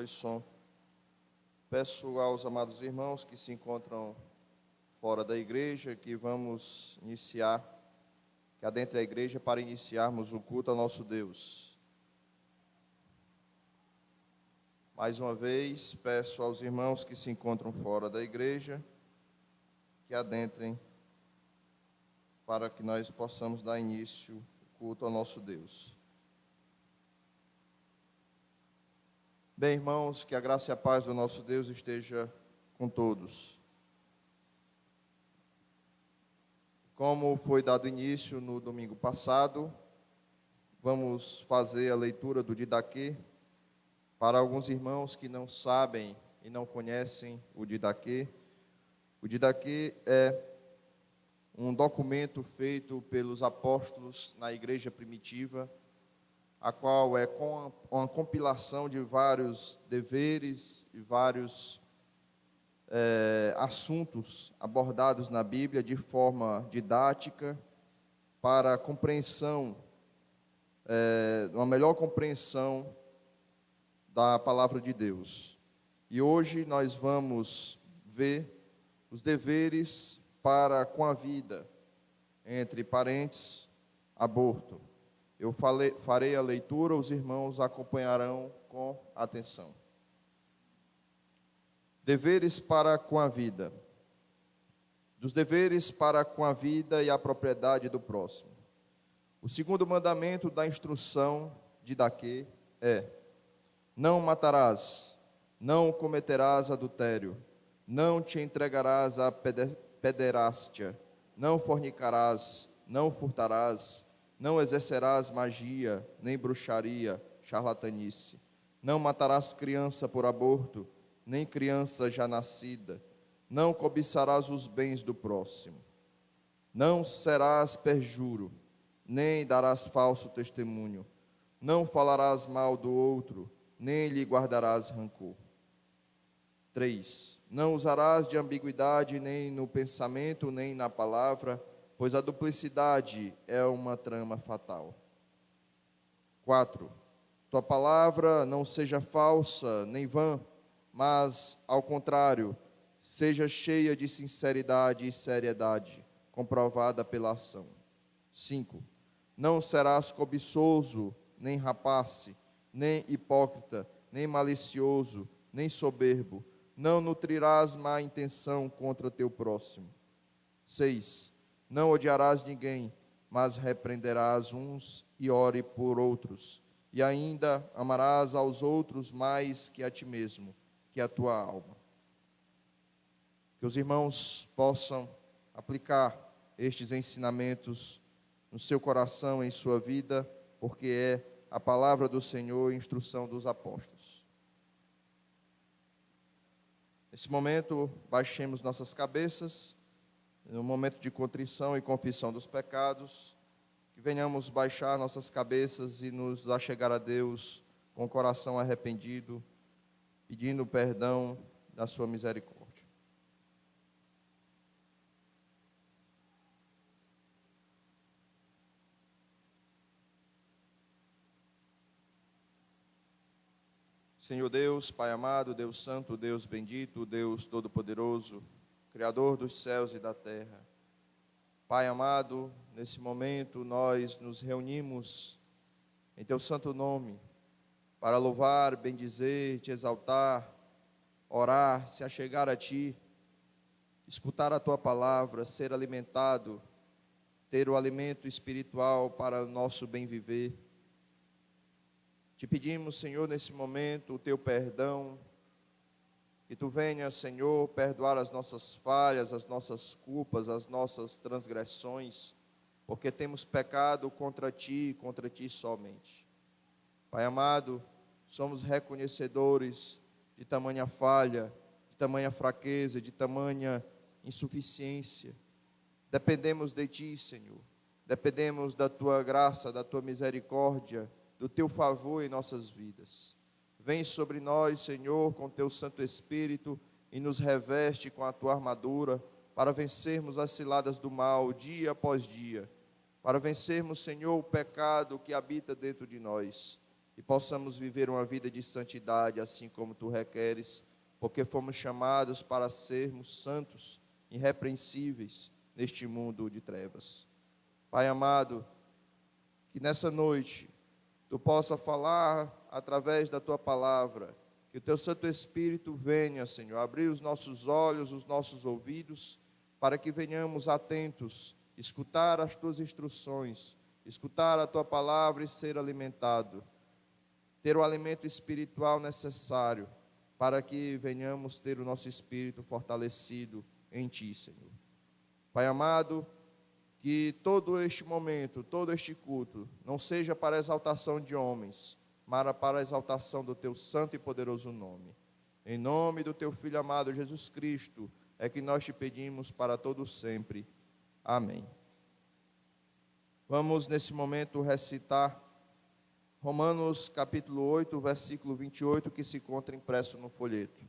Foi som. Peço aos amados irmãos que se encontram fora da igreja que vamos iniciar, que adentre a igreja para iniciarmos o culto ao nosso Deus. Mais uma vez, peço aos irmãos que se encontram fora da igreja que adentrem para que nós possamos dar início ao culto ao nosso Deus. Bem, irmãos, que a graça e a paz do nosso Deus esteja com todos. Como foi dado início no domingo passado, vamos fazer a leitura do Didaquê. Para alguns irmãos que não sabem e não conhecem o Didaquê é um documento feito pelos apóstolos na igreja primitiva, a qual é com uma compilação de vários deveres e vários assuntos abordados na Bíblia de forma didática, para a compreensão, uma melhor compreensão da palavra de Deus. E hoje nós vamos ver os deveres para com a vida, entre parênteses, aborto. Eu farei a leitura, os irmãos acompanharão com atenção. Deveres para com a vida. Dos deveres para com a vida e a propriedade do próximo. O segundo mandamento da instrução de Didaquê é: não matarás, não cometerás adultério, não te entregarás à pederástia, não fornicarás, não furtarás, não exercerás magia, nem bruxaria, charlatanice. Não matarás criança por aborto, nem criança já nascida. Não cobiçarás os bens do próximo. Não serás perjuro, nem darás falso testemunho. Não falarás mal do outro, nem lhe guardarás rancor. 3. Não usarás de ambiguidade nem no pensamento, nem na palavra, pois a duplicidade é uma trama fatal. 4. Tua palavra não seja falsa nem vã, mas, ao contrário, seja cheia de sinceridade e seriedade, comprovada pela ação. 5. Não serás cobiçoso, nem rapace, nem hipócrita, nem malicioso, nem soberbo. Não nutrirás má intenção contra teu próximo. 6. Não odiarás ninguém, mas repreenderás uns e ore por outros. E ainda amarás aos outros mais que a ti mesmo, que a tua alma. Que os irmãos possam aplicar estes ensinamentos no seu coração, em sua vida, porque é a palavra do Senhor e instrução dos apóstolos. Nesse momento, baixemos nossas cabeças, no momento de contrição e confissão dos pecados, que venhamos baixar nossas cabeças e nos achegar a Deus com o coração arrependido, pedindo perdão da sua misericórdia. Senhor Deus, Pai amado, Deus santo, Deus bendito, Deus todo-poderoso, Criador dos céus e da terra. Pai amado, nesse momento nós nos reunimos em Teu santo nome para louvar, bendizer, Te exaltar, orar, se achegar a Ti, escutar a Tua palavra, ser alimentado, ter o alimento espiritual para o nosso bem viver. Te pedimos, Senhor, nesse momento, o Teu perdão, que Tu venha, Senhor, perdoar as nossas falhas, as nossas culpas, as nossas transgressões, porque temos pecado contra Ti somente. Pai amado, somos reconhecedores de tamanha falha, de tamanha fraqueza, de tamanha insuficiência. Dependemos de Ti, Senhor, dependemos da Tua graça, da Tua misericórdia, do Teu favor em nossas vidas. Vem sobre nós, Senhor, com Teu Santo Espírito e nos reveste com a Tua armadura para vencermos as ciladas do mal dia após dia, para vencermos, Senhor, o pecado que habita dentro de nós e possamos viver uma vida de santidade, assim como Tu requeres, porque fomos chamados para sermos santos, irrepreensíveis neste mundo de trevas. Pai amado, que nessa noite Tu possa falar através da Tua palavra, que o Teu Santo Espírito venha, Senhor, abrir os nossos olhos, os nossos ouvidos, para que venhamos atentos, escutar as Tuas instruções, escutar a Tua palavra e ser alimentado, ter o alimento espiritual necessário, para que venhamos ter o nosso espírito fortalecido em Ti, Senhor. Pai amado, que todo este momento, todo este culto, não seja para a exaltação de homens, mas para a exaltação do Teu santo e poderoso nome. Em nome do Teu Filho amado Jesus Cristo, é que nós Te pedimos para todos sempre. Amém. Vamos nesse momento recitar Romanos capítulo 8, versículo 28, que se encontra impresso no folheto.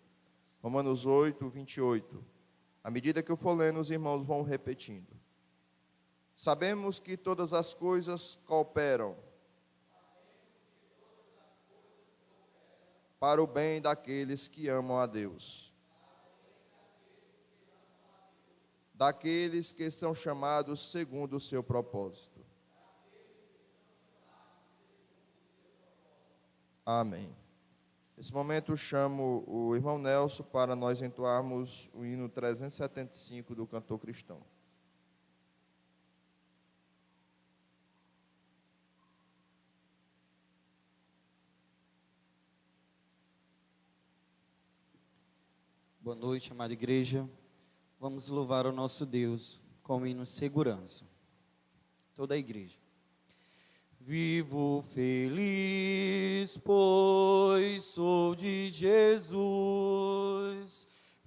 Romanos 8, 28. À medida que eu for lendo, os irmãos vão repetindo. Sabemos que todas as coisas cooperam para o bem daqueles que amam a Deus, daqueles que são chamados segundo o seu propósito. Amém. Nesse momento chamo o irmão Nelson para nós entoarmos o hino 375 do cantor cristão. Boa noite, amada igreja. Vamos louvar o nosso Deus com o hino Segurança. Toda a igreja. Vivo feliz, pois sou de Jesus,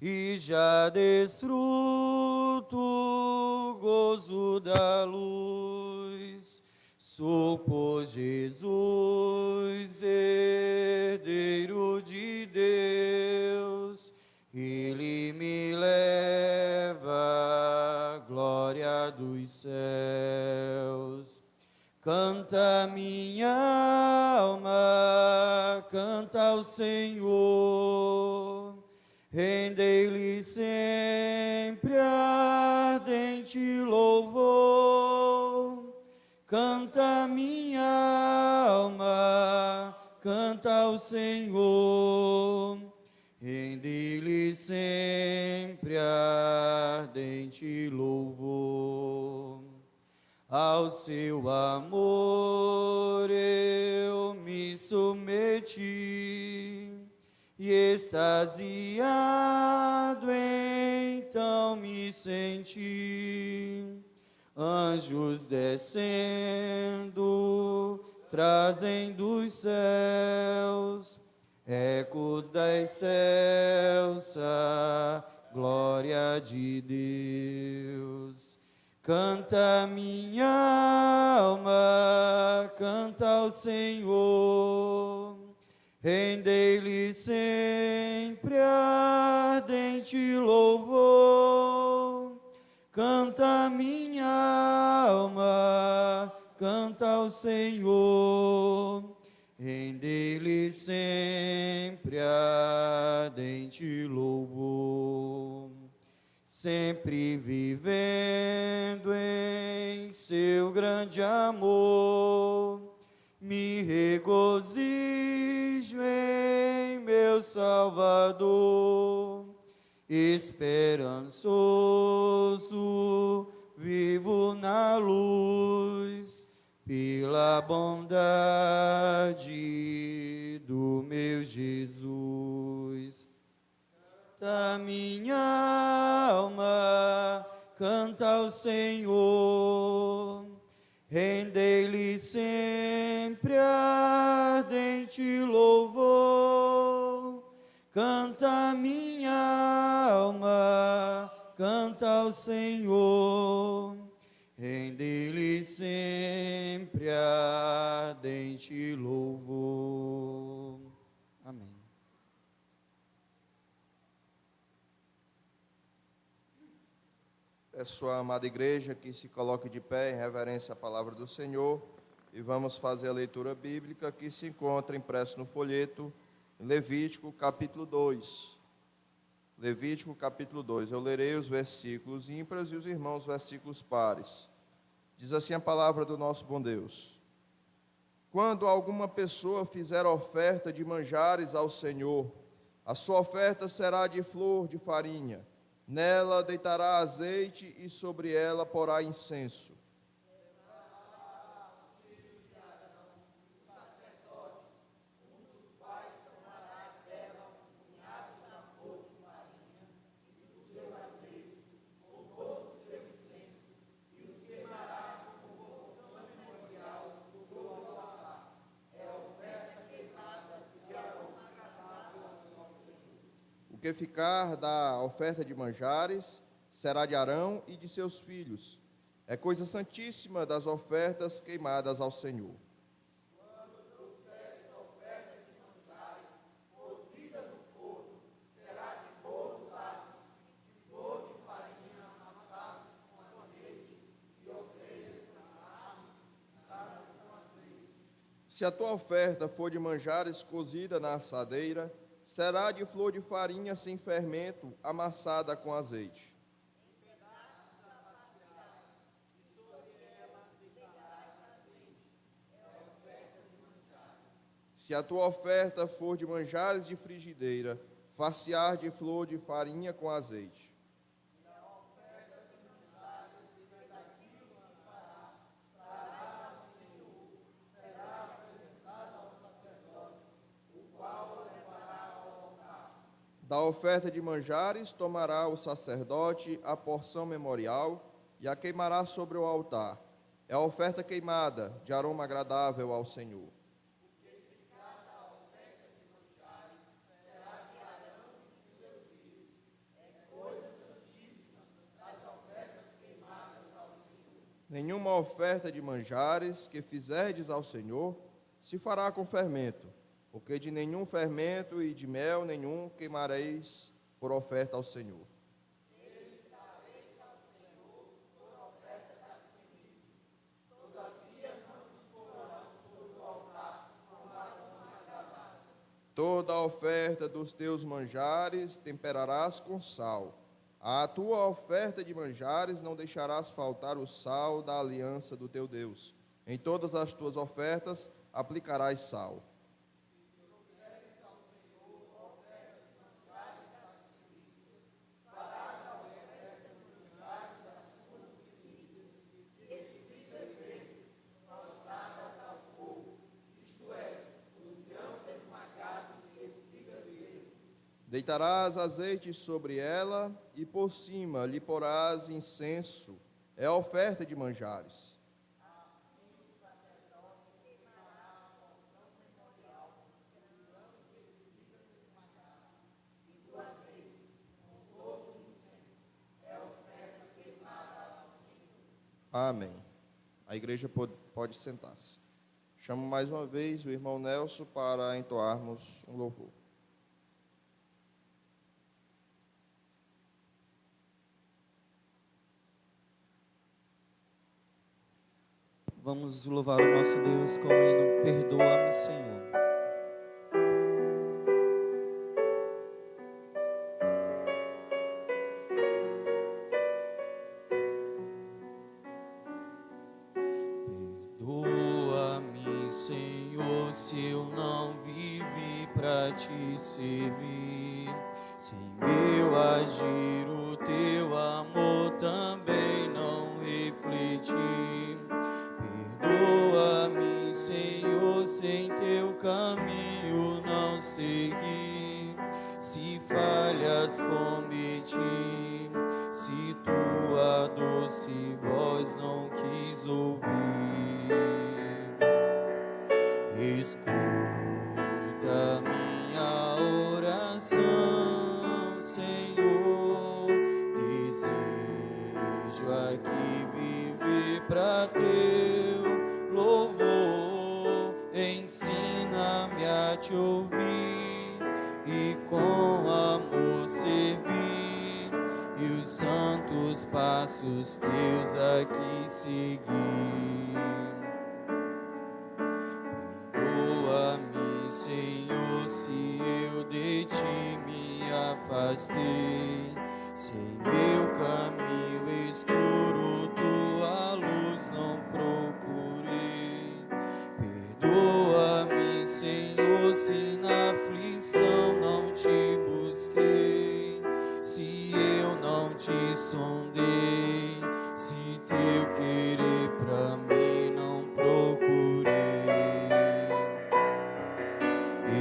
e já desfruto o gozo da luz. Sou por Jesus, herdeiro de Deus, Ele me leva à glória dos céus. Canta minha alma, canta ao Senhor, rendei-lhe sempre ardente louvor. Canta minha alma, canta ao Senhor, rendei-lhe sempre ardente louvor. Ao seu amor eu me submeti, e extasiado então me senti. Anjos descendo, trazem dos céus, ecos da excelsa glória de Deus. Canta minha alma, canta ao Senhor, rendei-lhe sempre ardente louvor. Canta minha alma, canta ao Senhor, rendei-lhe sempre ardente louvor. Sempre vivendo em seu grande amor, me regozijo em meu Salvador. Esperançoso, vivo na luz, pela bondade do meu Jesus. Canta minha alma, canta ao Senhor, rendei-lhe sempre ardente louvor. Canta minha alma, canta ao Senhor, rendei-lhe sempre ardente louvor. Amém. Peço à amada igreja que se coloque de pé em reverência à palavra do Senhor e vamos fazer a leitura bíblica que se encontra impresso no folheto, em Levítico capítulo 2. Levítico capítulo 2. Eu lerei os versículos ímpares e os irmãos versículos pares. Diz assim a palavra do nosso bom Deus: quando alguma pessoa fizer oferta de manjares ao Senhor, a sua oferta será de flor de farinha. Nela deitará azeite e sobre ela porá incenso. O que ficar da oferta de manjares será de Arão e de seus filhos. É coisa santíssima das ofertas queimadas ao Senhor. Quando trouxeres a oferta de manjares, cozida no forno, será de bolos asmos, de flor de farinha amassados com azeite, e ovelhas amassadas com azeite. Se a tua oferta for de manjares cozida na assadeira, será de flor de farinha sem fermento, amassada com azeite. Em pedaços a partirás, e sobre ela deitarás azeite. É a oferta de manjares. Se a tua oferta for de manjares de frigideira, facear de flor de farinha com azeite. E a oferta de manjares e daquilo se fará, trarás ao Senhor, será apresentada ao sacerdote, o qual a levará ao altar. Da oferta de manjares tomará o sacerdote a porção memorial e a queimará sobre o altar. É a oferta queimada, de aroma agradável ao Senhor. O que ficar da oferta de manjares será de Arão e de seus filhos. É coisa santíssima das ofertas queimadas ao Senhor. Nenhuma oferta de manjares que fizerdes ao Senhor se fará com fermento, porque de nenhum fermento e de mel nenhum queimareis por oferta ao Senhor. Eles dareis ao Senhor por oferta das primícias. Todavia não se porão sobre o altar com aroma agradável. Toda a oferta dos teus manjares temperarás com sal. À tua oferta de manjares não deixarás faltar o sal da aliança do teu Deus. Em todas as tuas ofertas aplicarás sal. Deitarás azeite sobre ela e por cima lhe porás incenso. É a oferta de manjares. Amém. A igreja pode sentar-se. Chamo mais uma vez o irmão Nelson para entoarmos um louvor. Vamos louvar o nosso Deus com o hino Perdoa-me, Senhor. Perdoa-me, Senhor, se eu não vivi para te servir. Sem meu agir, o teu amor também não refleti. Perdoa-me, Senhor, sem teu caminho não segui. Se falhas cometi, se tua doce voz não quis ouvir. Escuta minha oração, Senhor. Desejo aqui viver para teu louvor. Ensina-me a te ouvir e com amor servir, e os santos passos teus aqui seguir. afastei. Se em meu caminho escuro tua luz não procurei, perdoa-me, Senhor, se na aflição não te busquei, se eu não te sondei, se teu querer pra mim não procurei.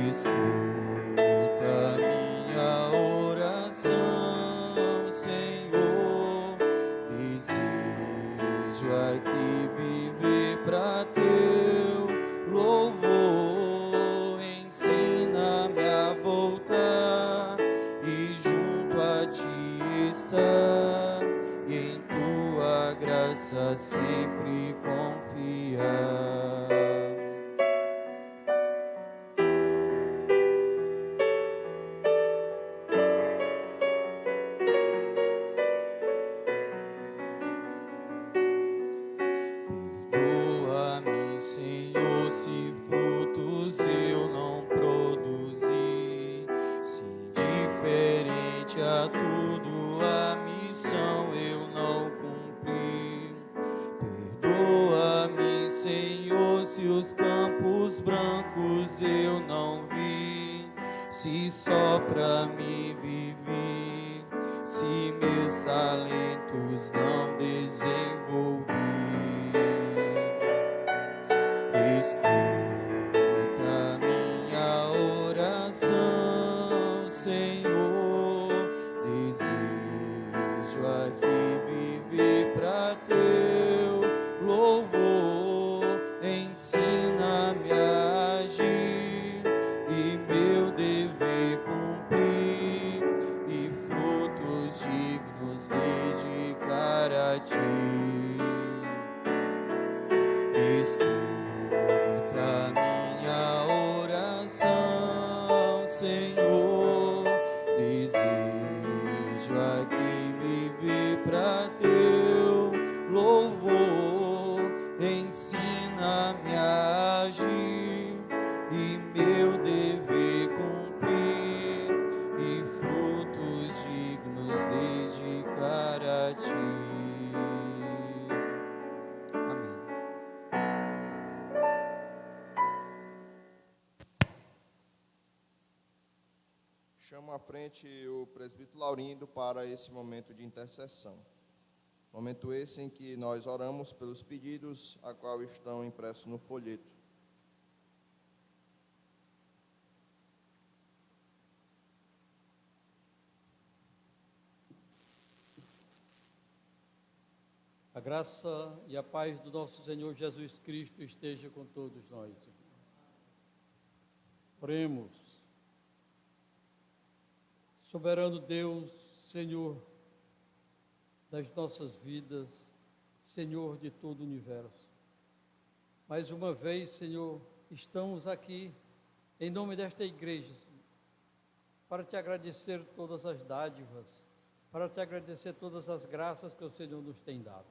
Escuta minha oração, Senhor, desejo aqui viver pra teu louvor. Ensina-me a voltar e junto a ti estar, e em tua graça sempre confiar. Perdoa-me, Senhor, se frutos eu não produzi, se indiferente a tudo a missão eu não cumpri. Perdoa-me, Senhor, se os campos brancos eu não vi, se só pra mim vivi, se meus talentos não desenvolvi. Escuta minha oração, Senhor, desejo aqui viver pra teu louvor. Ensina-me a agir e meu dever cumprir, e frutos dignos dedicar a ti. Escuta minha oração, Senhor, desejo aqui viver pra teu louvor. Ensina-me a agir e meu dever cumprir, e frutos dignos dedicar a ti. Amém. Chamo à frente o presbítero Laurindo para esse momento de intercessão. Momento esse em que nós oramos pelos pedidos a qual estão impressos no folheto. A graça e a paz do nosso Senhor Jesus Cristo esteja com todos nós. Oremos. Soberano Deus, Senhor das nossas vidas, Senhor de todo o universo. Mais uma vez, Senhor, estamos aqui em nome desta igreja, Senhor, para te agradecer todas as dádivas, para te agradecer todas as graças que o Senhor nos tem dado.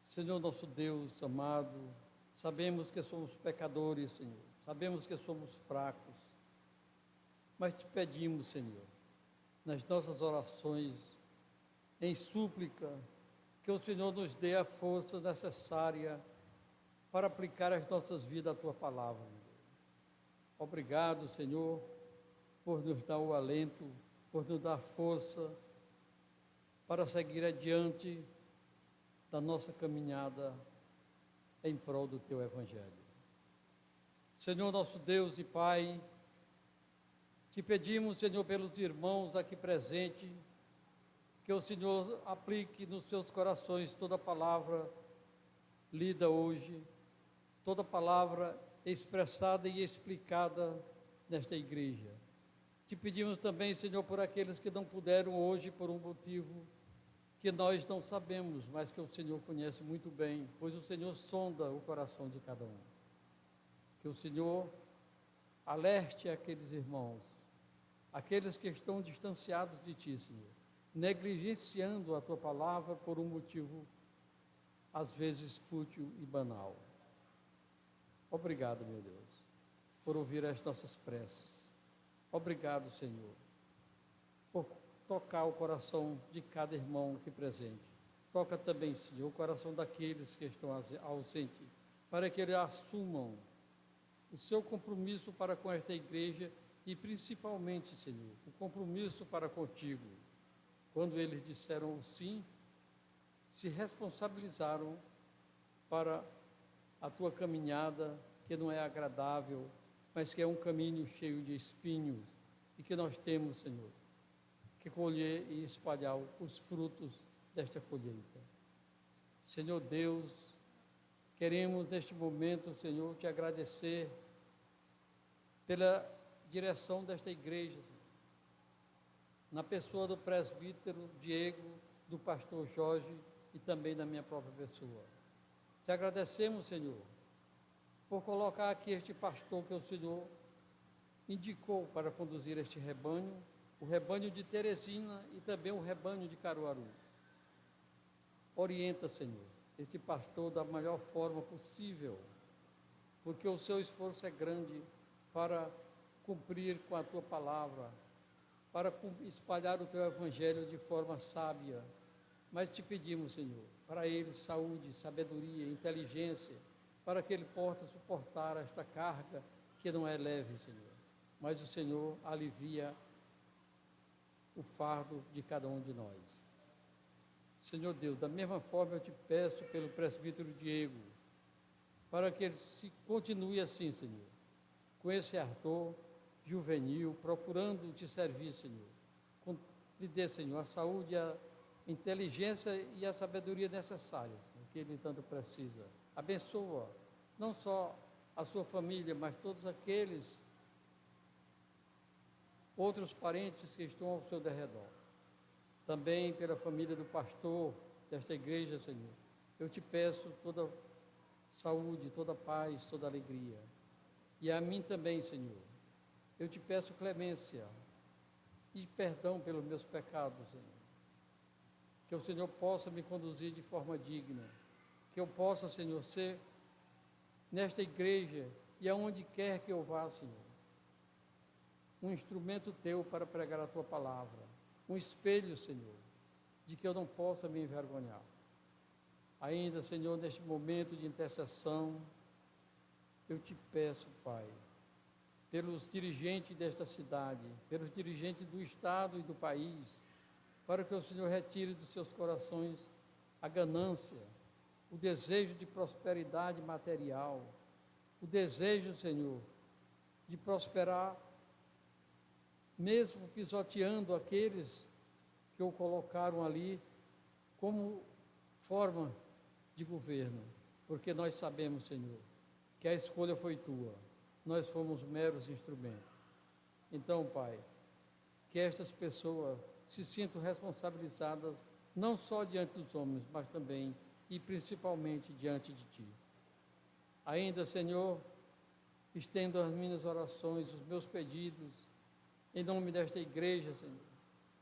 Senhor nosso Deus amado, sabemos que somos pecadores, Senhor, sabemos que somos fracos, mas te pedimos, Senhor, nas nossas orações, em súplica, que o Senhor nos dê a força necessária para aplicar as nossas vidas à tua palavra. Obrigado, Senhor, por nos dar o alento, por nos dar força para seguir adiante da nossa caminhada em prol do teu evangelho. Senhor nosso Deus e Pai, te pedimos, Senhor, pelos irmãos aqui presentes, que o Senhor aplique nos seus corações toda palavra lida hoje, toda palavra expressada e explicada nesta igreja. Te pedimos também, Senhor, por aqueles que não puderam hoje por um motivo que nós não sabemos, mas que o Senhor conhece muito bem, pois o Senhor sonda o coração de cada um. Que o Senhor alerte aqueles irmãos, aqueles que estão distanciados de Ti, Senhor, negligenciando a Tua palavra por um motivo, às vezes, fútil e banal. Obrigado, meu Deus, por ouvir as nossas preces. Obrigado, Senhor, por tocar o coração de cada irmão aqui presente. Toca também, Senhor, o coração daqueles que estão ausentes, para que eles assumam o seu compromisso para com esta igreja e principalmente, Senhor, o compromisso para contigo. Quando eles disseram o sim, se responsabilizaram para a tua caminhada, que não é agradável, mas que é um caminho cheio de espinhos e que nós temos, Senhor, que colher e espalhar os frutos desta colheita. Senhor Deus, queremos neste momento, Senhor, te agradecer pela direção desta igreja, Senhor, na pessoa do presbítero Diego, do pastor Jorge e também da minha própria pessoa. Te agradecemos, Senhor, por colocar aqui este pastor que o Senhor indicou para conduzir este rebanho, o rebanho de Teresina e também o rebanho de Caruaru. Orienta, Senhor, este pastor da melhor forma possível, porque o seu esforço é grande para cumprir com a tua palavra, para espalhar o teu evangelho de forma sábia. Mas te pedimos, Senhor, para ele saúde, sabedoria, inteligência, para que ele possa suportar esta carga que não é leve, Senhor. Mas o Senhor alivia o fardo de cada um de nós. Senhor Deus, da mesma forma eu te peço pelo presbítero Diego, para que ele se continue assim, Senhor, com esse ardor juvenil, procurando te servir, Senhor. Lhe dê, Senhor, a saúde, a inteligência e a sabedoria necessárias, que ele tanto precisa. Abençoa não só a sua família, mas todos aqueles outros parentes que estão ao seu derredor. Também pela família do pastor desta igreja, Senhor, eu te peço toda saúde, toda paz, toda alegria. E a mim também, Senhor, eu te peço clemência e perdão pelos meus pecados, Senhor. Que o Senhor possa me conduzir de forma digna, que eu possa, Senhor, ser nesta igreja e aonde quer que eu vá, Senhor, um instrumento teu para pregar a tua palavra, um espelho, Senhor, de que eu não possa me envergonhar. Ainda, Senhor, neste momento de intercessão, eu te peço, Pai, pelos dirigentes desta cidade, pelos dirigentes do Estado e do país, para que o Senhor retire dos seus corações a ganância, o desejo de prosperidade material, o desejo, Senhor, de prosperar, mesmo pisoteando aqueles que o colocaram ali como forma de governo, porque nós sabemos, Senhor, que a escolha foi tua, nós fomos meros instrumentos. Então, Pai, que estas pessoas se sintam responsabilizadas não só diante dos homens, mas também e principalmente diante de Ti. Ainda, Senhor, estendo as minhas orações, os meus pedidos, em nome desta igreja, Senhor,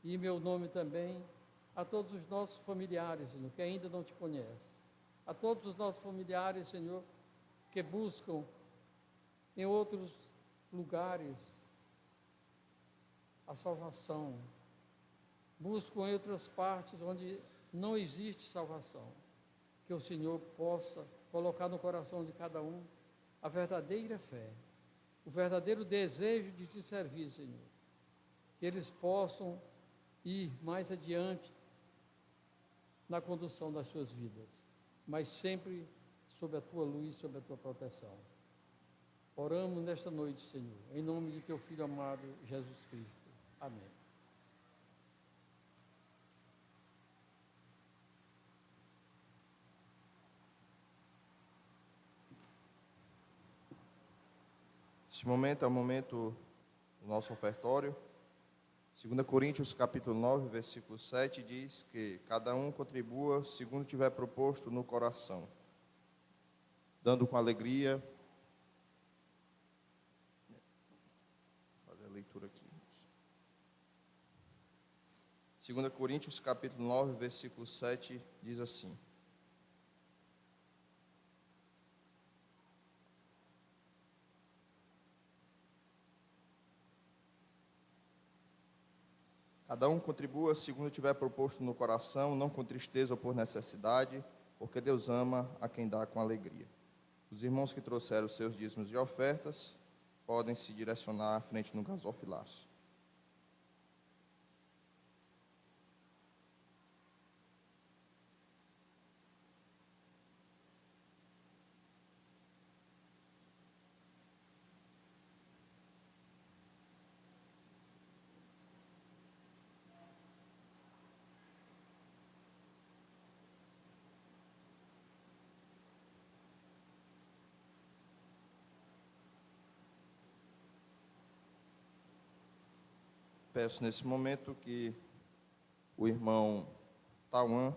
e em meu nome também, a todos os nossos familiares, Senhor, que ainda não Te conhecem, a todos os nossos familiares, Senhor, que buscam em outros lugares a salvação, buscam em outras partes onde não existe salvação, que o Senhor possa colocar no coração de cada um a verdadeira fé, o verdadeiro desejo de Te servir, Senhor, que eles possam ir mais adiante na condução das suas vidas, mas sempre sob a Tua luz, sob a Tua proteção. Oramos nesta noite, Senhor, em nome de Teu Filho amado, Jesus Cristo. Amém. Este momento é o momento do nosso ofertório. 2 Coríntios capítulo 9, versículo 7 diz que cada um contribua segundo tiver proposto no coração, dando com alegria. Vou fazer a leitura aqui. 2 Coríntios capítulo 9, versículo 7 diz assim: Cada um contribua segundo tiver proposto no coração, não com tristeza ou por necessidade, porque Deus ama a quem dá com alegria. Os irmãos que trouxeram seus dízimos e ofertas podem se direcionar à frente no gasofilácio. Peço nesse momento que o irmão Tauan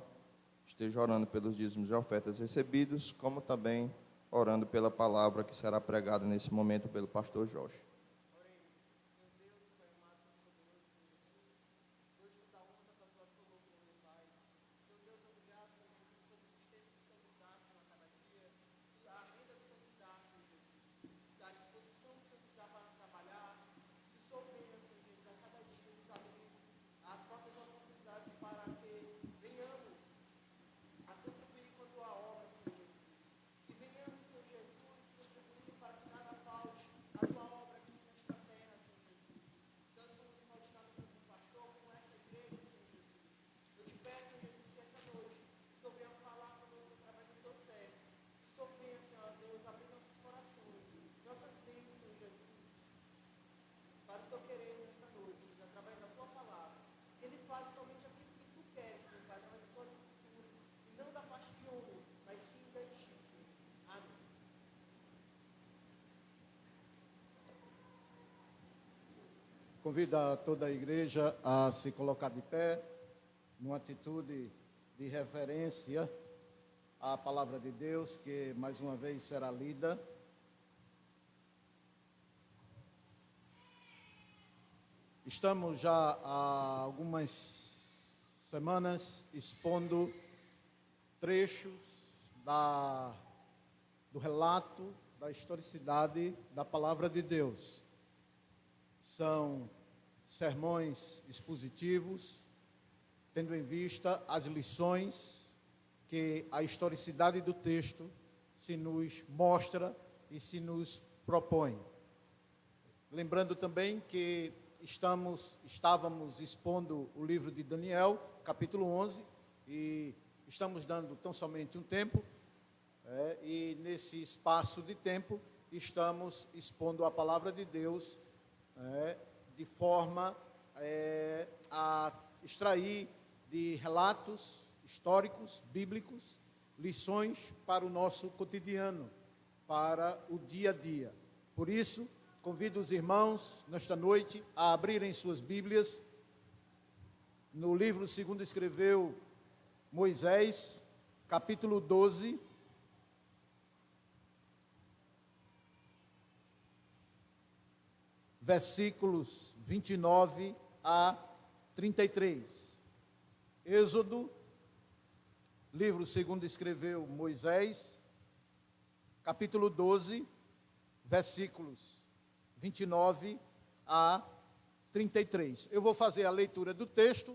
esteja orando pelos dízimos e ofertas recebidos, como também orando pela palavra que será pregada nesse momento pelo pastor Jorge. Convido a toda a igreja a se colocar de pé, numa atitude de reverência à palavra de Deus, que mais uma vez será lida. Estamos já há algumas semanas expondo trechos do relato da historicidade da palavra de Deus. São sermões expositivos, tendo em vista as lições que a historicidade do texto se nos mostra e se nos propõe. Lembrando também que estávamos expondo o livro de Daniel, capítulo 11, e estamos dando tão somente um tempo, e nesse espaço de tempo estamos expondo a palavra de Deus, de forma a extrair de relatos históricos, bíblicos, lições para o nosso cotidiano, para o dia a dia. Por isso, convido os irmãos, nesta noite, a abrirem suas Bíblias no livro segundo escreveu Moisés, capítulo 12, versículos 29 a 33. Êxodo, livro segundo escreveu Moisés, capítulo 12, versículos 29 a 33. Eu vou fazer a leitura do texto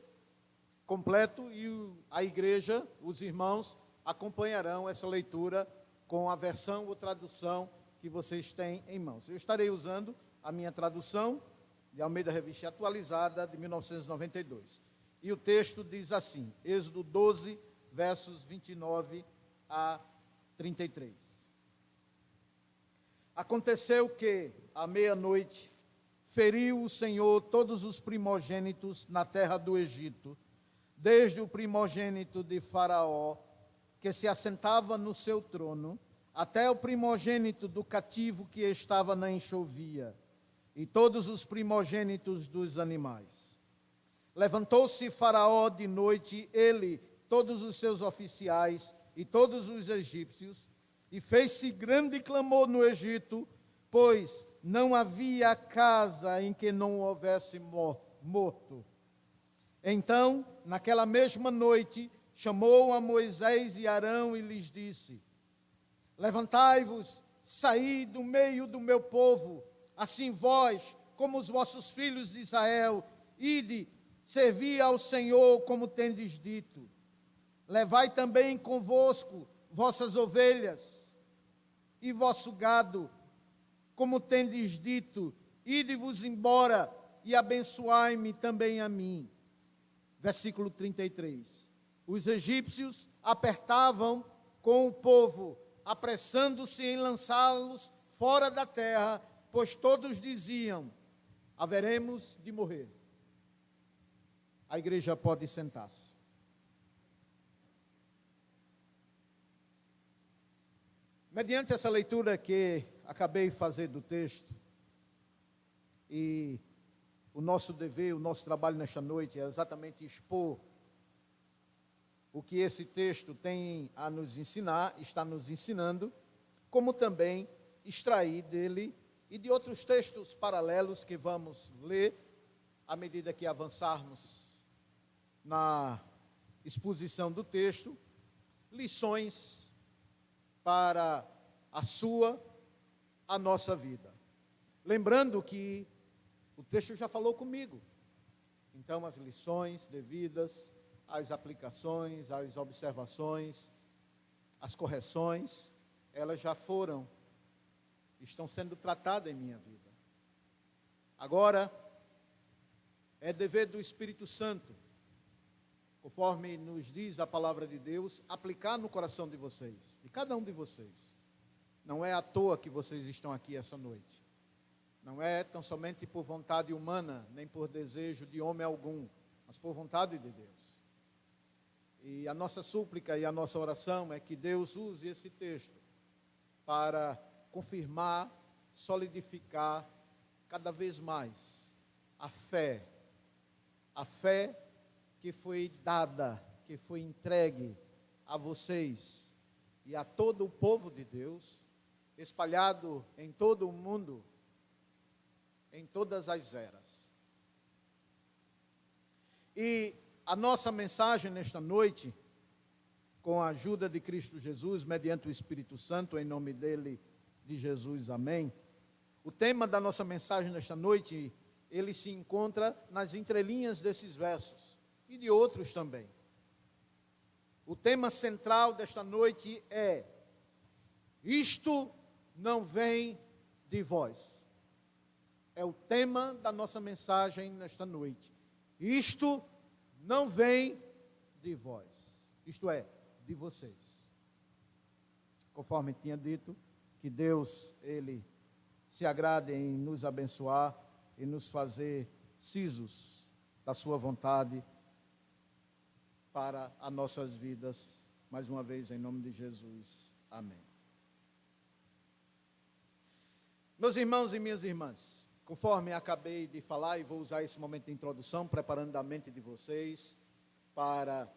completo e a igreja, os irmãos, acompanharão essa leitura com a versão ou tradução que vocês têm em mãos. Eu estarei usando a minha tradução de Almeida Revista Atualizada de 1992. E o texto diz assim, Êxodo 12, versos 29 a 33. Aconteceu que, à meia-noite, feriu o Senhor todos os primogênitos na terra do Egito, desde o primogênito de Faraó, que se assentava no seu trono, até o primogênito do cativo que estava na enxovia, e todos os primogênitos dos animais. Levantou-se Faraó de noite, ele, todos os seus oficiais e todos os egípcios, e fez-se grande clamor no Egito, pois não havia casa em que não houvesse morto. Então, naquela mesma noite, chamou a Moisés e Arão e lhes disse: levantai-vos, saí do meio do meu povo, assim vós, como os vossos filhos de Israel, ide, servi ao Senhor como tendes dito. Levai também convosco vossas ovelhas e vosso gado, como tendes dito, ide-vos embora e abençoai-me também a mim. Versículo 33. Os egípcios apertavam com o povo, apressando-se em lançá-los fora da terra, pois todos diziam: haveremos de morrer. A igreja pode sentar-se. Mediante essa leitura que acabei de fazer do texto, e o nosso dever, o nosso trabalho nesta noite é exatamente expor o que esse texto tem a nos ensinar, está nos ensinando, como também extrair dele e de outros textos paralelos que vamos ler à medida que avançarmos na exposição do texto, lições para a nossa vida. Lembrando que o texto já falou comigo, então as lições devidas, as aplicações, as observações, as correções, elas já estão sendo tratadas em minha vida. Agora, é dever do Espírito Santo, conforme nos diz a palavra de Deus, aplicar no coração de vocês, de cada um de vocês. Não é à toa que vocês estão aqui essa noite. Não é tão somente por vontade humana, nem por desejo de homem algum, mas por vontade de Deus. E a nossa súplica e a nossa oração é que Deus use esse texto para confirmar, solidificar cada vez mais a fé que foi dada, que foi entregue a vocês e a todo o povo de Deus, espalhado em todo o mundo, em todas as eras. E a nossa mensagem nesta noite, com a ajuda de Cristo Jesus, mediante o Espírito Santo, em nome dele, de Jesus, amém. O tema da nossa mensagem nesta noite, ele se encontra nas entrelinhas desses versos, e de outros também. O tema central desta noite é: isto não vem de vós. É o tema da nossa mensagem nesta noite. Isto não vem de vós. Isto é, de vocês. Conforme tinha dito, que Deus, Ele se agrade em nos abençoar e nos fazer cisos da sua vontade para as nossas vidas. Mais uma vez, em nome de Jesus. Amém. Meus irmãos e minhas irmãs, conforme acabei de falar, e vou usar esse momento de introdução, preparando a mente de vocês para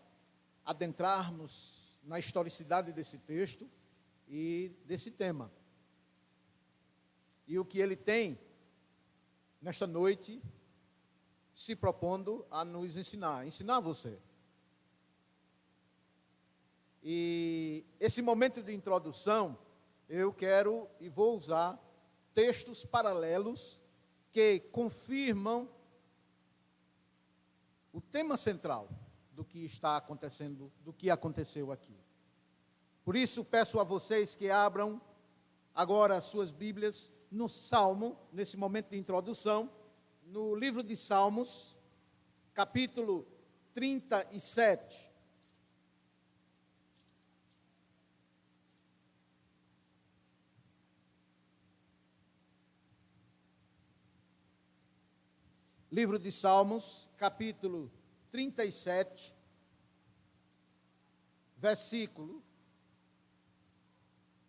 adentrarmos na historicidade desse texto e desse tema. E o que ele tem, nesta noite, se propondo a nos ensinar você. E esse momento de introdução, eu quero e vou usar textos paralelos que confirmam o tema central do que está acontecendo, do que aconteceu aqui. Por isso, peço a vocês que abram agora as suas Bíblias no Salmo, nesse momento de introdução, no livro de Salmos, capítulo 37. Livro de Salmos, capítulo 37, versículo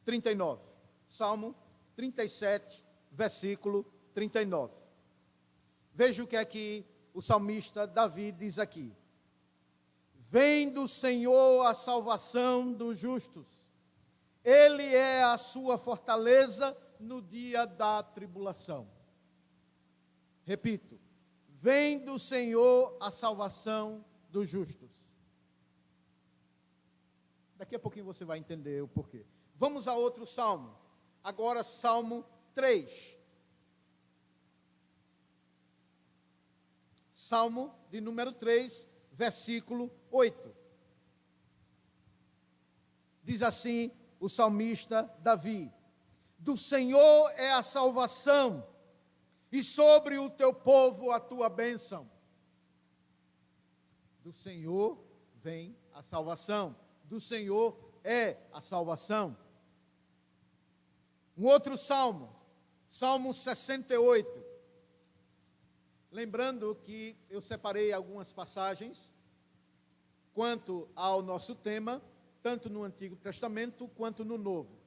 39. Salmo 37, versículo 39. Veja o que é que o salmista Davi diz aqui. Vem do Senhor a salvação dos justos. Ele é a sua fortaleza no dia da tribulação. Repito. Vem do Senhor a salvação dos justos. Daqui a pouquinho você vai entender o porquê. Vamos a outro salmo. Agora, Salmo 3. Salmo de número 3, versículo 8. Diz assim o salmista Davi: do Senhor é a salvação, e sobre o teu povo a tua bênção. Do Senhor vem a salvação, do Senhor é a salvação. Um outro salmo, Salmo 68. Lembrando que eu separei algumas passagens quanto ao nosso tema, tanto no Antigo Testamento quanto no Novo,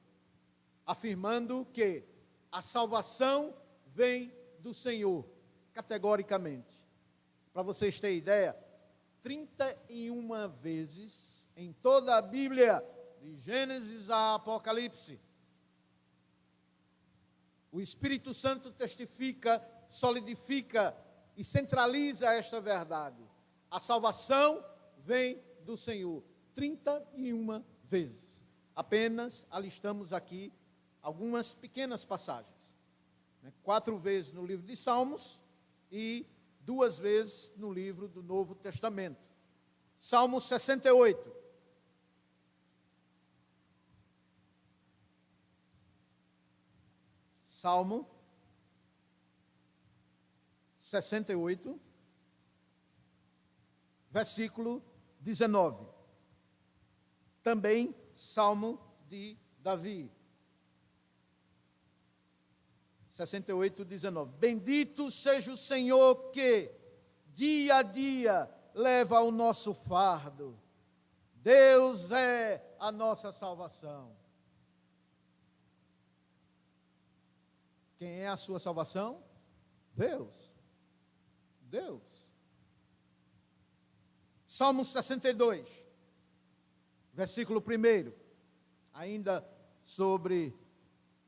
afirmando que a salvação vem do Senhor, categoricamente. Para vocês terem ideia, 31 vezes em toda a Bíblia, de Gênesis a Apocalipse, o Espírito Santo testifica, solidifica e centraliza esta verdade. A salvação vem do Senhor. 31 vezes. Apenas alistamos aqui algumas pequenas passagens. 4 vezes no livro de Salmos e 2 vezes no livro do Novo Testamento. Salmo 68. Salmo 68, versículo 19. Também Salmo de Davi. 68, 19. Bendito seja o Senhor que, dia a dia, leva o nosso fardo. Deus é a nossa salvação. Quem é a sua salvação? Deus. Deus. Salmo 62, versículo 1. Ainda sobre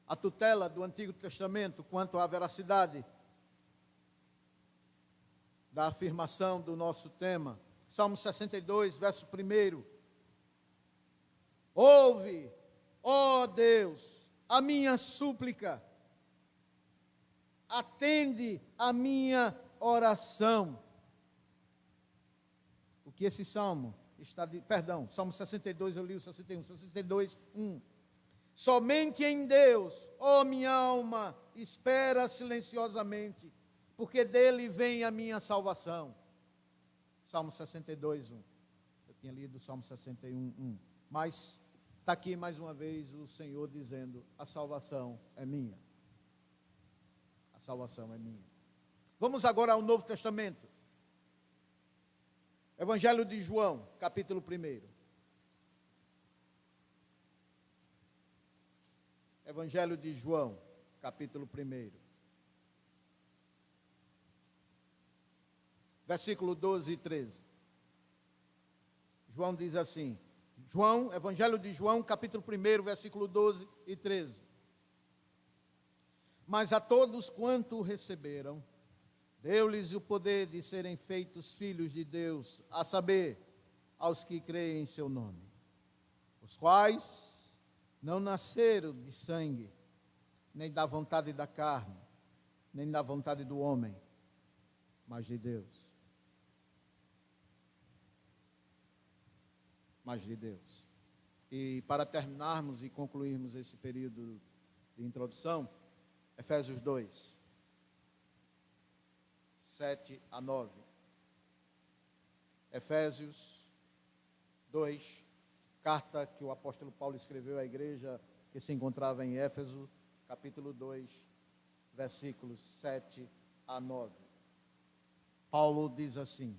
a tutela do Antigo Testamento quanto à veracidade da afirmação do nosso tema. Salmo 62, verso 1. Ouve, ó Deus, a minha súplica, atende a minha oração. O que esse salmo está de, Salmo 62, eu li o 61, 62, 1. Somente em Deus, ó minha alma, espera silenciosamente, porque dele vem a minha salvação. Salmo 62, 1. Eu tinha lido o Salmo 61, 1. Mas está aqui mais uma vez o Senhor dizendo: a salvação é minha. A salvação é minha. Vamos agora ao Novo Testamento. Evangelho de João, capítulo 1. Evangelho de João, capítulo 1. Versículo 12 e 13. João diz assim, Evangelho de João, capítulo 1, versículo 12 e 13. Mas a todos quanto receberam, deu-lhes o poder de serem feitos filhos de Deus, a saber, aos que creem em seu nome, os quais não nasceram de sangue, nem da vontade da carne, nem da vontade do homem, mas de Deus. Mas de Deus. E para terminarmos e concluirmos esse período de introdução, Efésios 2, 7 a 9. Efésios 2, carta que o apóstolo Paulo escreveu à igreja que se encontrava em Éfeso, capítulo 2, versículos 7 a 9. Paulo diz assim: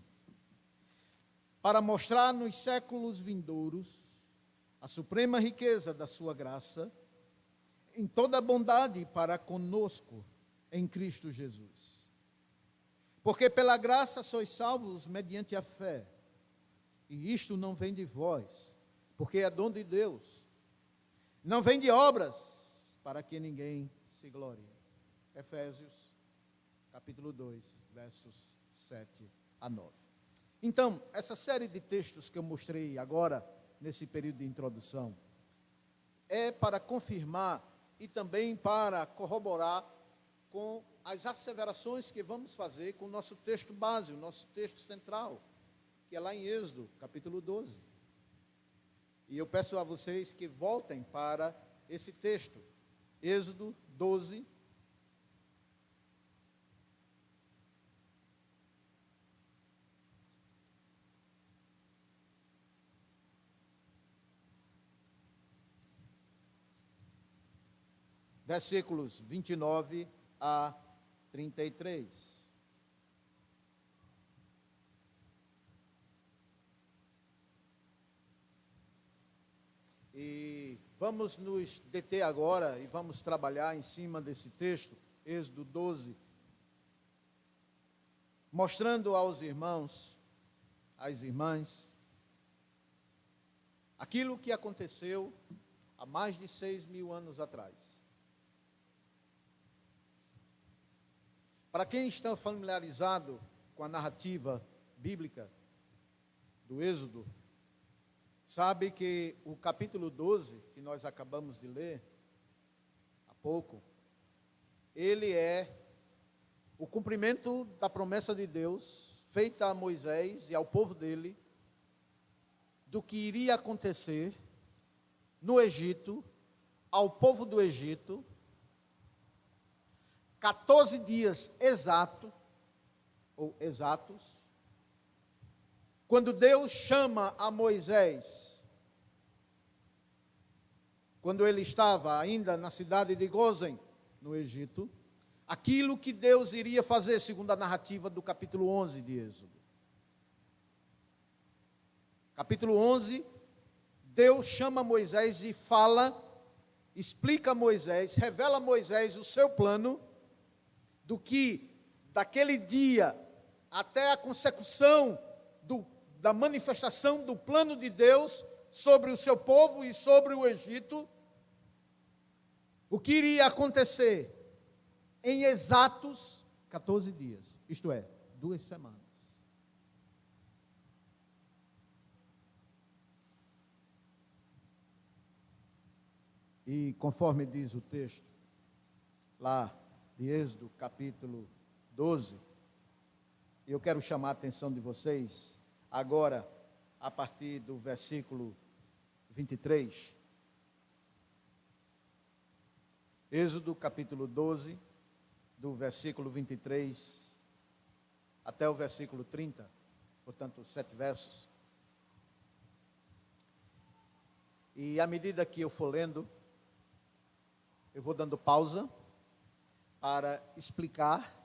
para mostrar nos séculos vindouros a suprema riqueza da sua graça, em toda bondade para conosco em Cristo Jesus. Porque pela graça sois salvos mediante a fé, e isto não vem de vós, porque é dom de Deus, não vem de obras, para que ninguém se glorie. Efésios, capítulo 2, versos 7 a 9. Então, essa série de textos que eu mostrei agora, nesse período de introdução, é para confirmar e também para corroborar com as asseverações que vamos fazer com o nosso texto base, o nosso texto central, que é lá em Êxodo, capítulo 12. E eu peço a vocês que voltem para esse texto, Êxodo 12, versículos 29 a 33. E vamos nos deter agora e vamos trabalhar em cima desse texto, Êxodo 12, mostrando aos irmãos, às irmãs, aquilo que aconteceu há mais de 6.000 anos atrás. Para quem está familiarizado com a narrativa bíblica do Êxodo, sabe que o capítulo 12, que nós acabamos de ler há pouco, ele é o cumprimento da promessa de Deus feita a Moisés e ao povo dele, do que iria acontecer no Egito, ao povo do Egito, 14 dias exatos, quando Deus chama a Moisés, quando ele estava ainda na cidade de Gósen, no Egito, aquilo que Deus iria fazer, segundo a narrativa do capítulo 11 de Êxodo. Capítulo 11, Deus chama Moisés e fala, explica a Moisés, revela a Moisés o seu plano, do que daquele dia até a consecução da manifestação do plano de Deus sobre o seu povo e sobre o Egito, o que iria acontecer em exatos 14 dias, isto é, 2 semanas. E conforme diz o texto, lá de Êxodo, capítulo 12, eu quero chamar a atenção de vocês, agora, a partir do versículo 23. Êxodo, capítulo 12, do versículo 23 até o versículo 30, portanto, 7 versos. E à medida que eu for lendo, eu vou dando pausa para explicar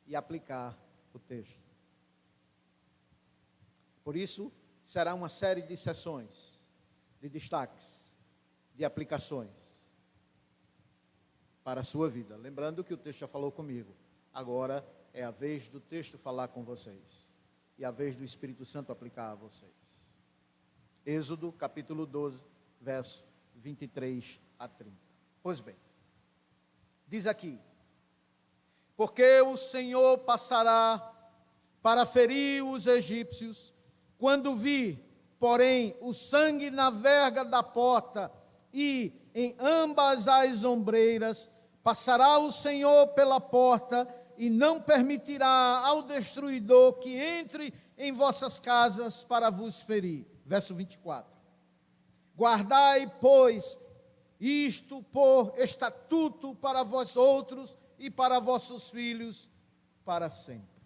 e aplicar o texto. Por isso, será uma série de sessões, de destaques, de aplicações para a sua vida. Lembrando que o texto já falou comigo. Agora é a vez do texto falar com vocês e a vez do Espírito Santo aplicar a vocês. Êxodo, capítulo 12, verso 23 a 30. Pois bem, diz aqui: porque o Senhor passará para ferir os egípcios, quando vir, porém, o sangue na verga da porta e em ambas as ombreiras, passará o Senhor pela porta e não permitirá ao destruidor que entre em vossas casas para vos ferir. Verso 24. Guardai, pois, isto por estatuto para vós outros e para vossos filhos para sempre.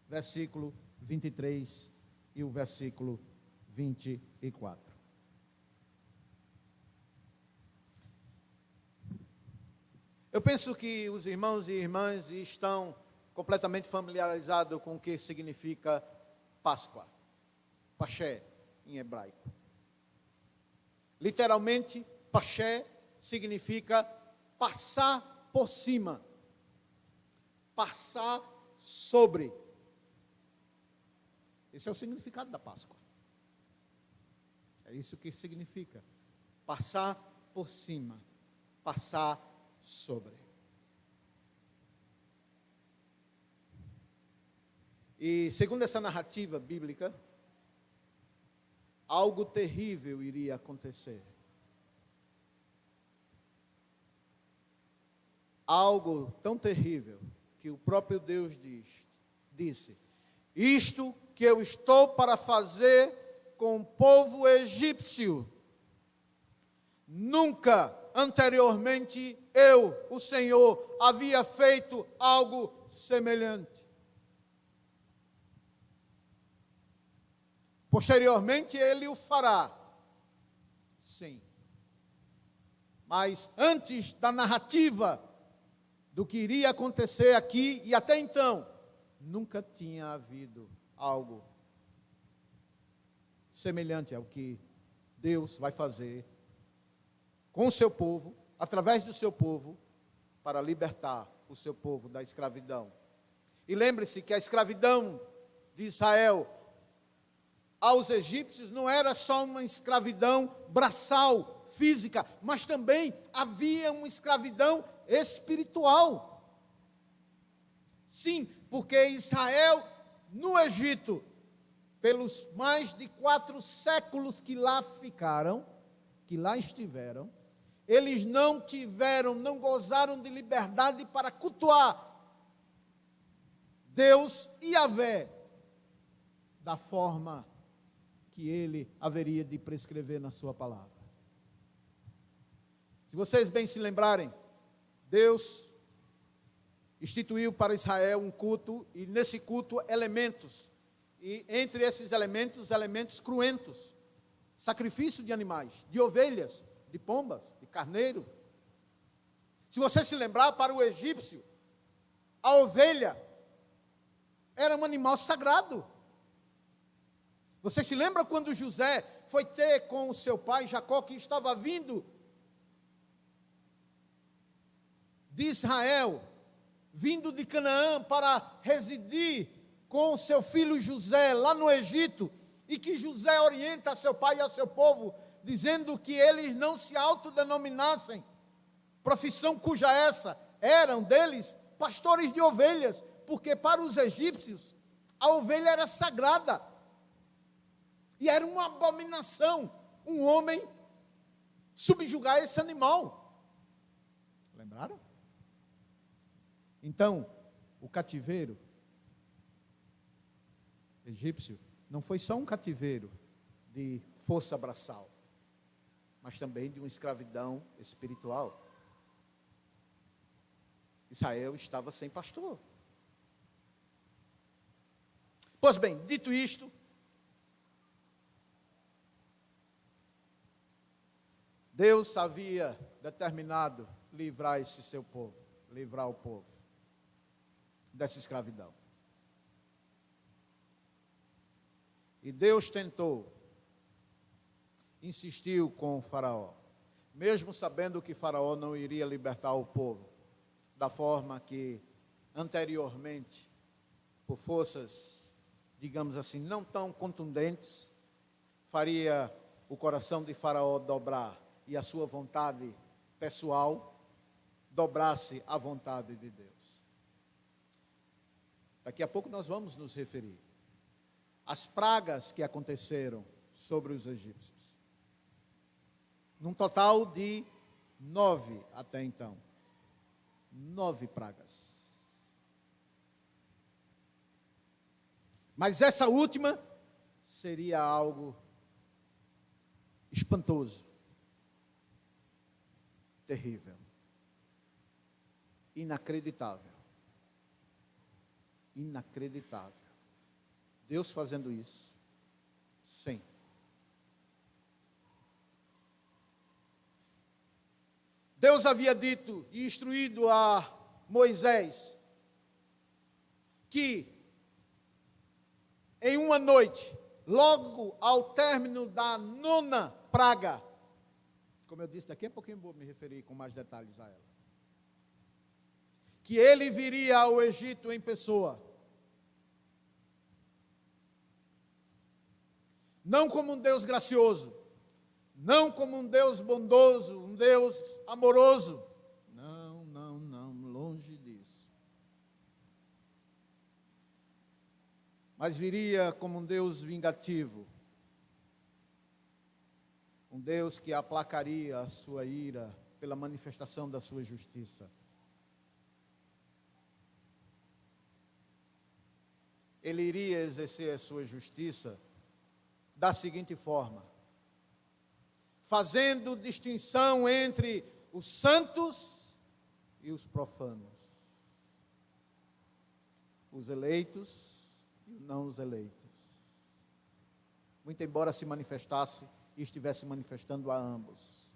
Versículo 23 e o versículo 24. Eu penso que os irmãos e irmãs estão completamente familiarizados com o que significa Páscoa, Paché em hebraico. Literalmente, Paché significa passar por cima, passar sobre. Esse é o significado da Páscoa. É isso que significa, passar por cima, passar sobre. E segundo essa narrativa bíblica, algo terrível iria acontecer. algo tão terrível que o próprio Deus disse: isto que eu estou para fazer com o povo egípcio, nunca anteriormente eu, o Senhor, havia feito algo semelhante. Posteriormente ele o fará, sim. Mas antes da narrativa do que iria acontecer aqui e até então, nunca tinha havido algo semelhante ao que Deus vai fazer com o seu povo, através do seu povo, para libertar o seu povo da escravidão. E lembre-se que a escravidão de Israel aos egípcios não era só uma escravidão braçal, física, mas também havia uma escravidão espiritual. Sim, porque Israel, no Egito, pelos mais de 4 séculos que lá ficaram, que lá estiveram, eles não gozaram de liberdade para cultuar Deus Yahvé da forma que ele haveria de prescrever na sua palavra. Se vocês bem se lembrarem, Deus instituiu para Israel um culto, e nesse culto elementos, e entre esses elementos cruentos, sacrifício de animais, de ovelhas, de pombas, de carneiro. Se você se lembrar, para o egípcio, a ovelha era um animal sagrado. Você se lembra quando José foi ter com o seu pai Jacó, que estava vindo de Israel, vindo de Canaã para residir com o seu filho José lá no Egito, e que José orienta a seu pai e a seu povo, dizendo que eles não se autodenominassem, profissão cuja essa eram deles pastores de ovelhas, porque para os egípcios a ovelha era sagrada, e era uma abominação um homem subjugar esse animal. Lembraram? Então, o cativeiro egípcio não foi só um cativeiro de força braçal, mas também de uma escravidão espiritual. Israel estava sem pastor. Pois bem, dito isto, Deus havia determinado livrar esse seu povo, livrar o povo dessa escravidão. E Deus tentou, insistiu com o faraó, mesmo sabendo que faraó não iria libertar o povo da forma que anteriormente, por forças, digamos assim, não tão contundentes, faria o coração de faraó dobrar e a sua vontade pessoal dobrasse a vontade de Deus. Daqui a pouco nós vamos nos referir às pragas que aconteceram sobre os egípcios. Num total de 9 até então. 9 pragas. Mas essa última seria algo espantoso, terrível, inacreditável. Inacreditável. Deus fazendo isso, sim. Deus havia dito e instruído a Moisés que em uma noite, logo ao término da 9ª praga, como eu disse, daqui a pouquinho vou me referir com mais detalhes a ela, que ele viria ao Egito em pessoa, não como um Deus gracioso, não como um Deus bondoso, um Deus amoroso. Não, longe disso. Mas viria como um Deus vingativo, um Deus que aplacaria a sua ira pela manifestação da sua justiça. ele iria exercer a sua justiça da seguinte forma: fazendo distinção entre os santos e os profanos, os eleitos e os não os eleitos. Muito embora se manifestasse e estivesse manifestando a ambos.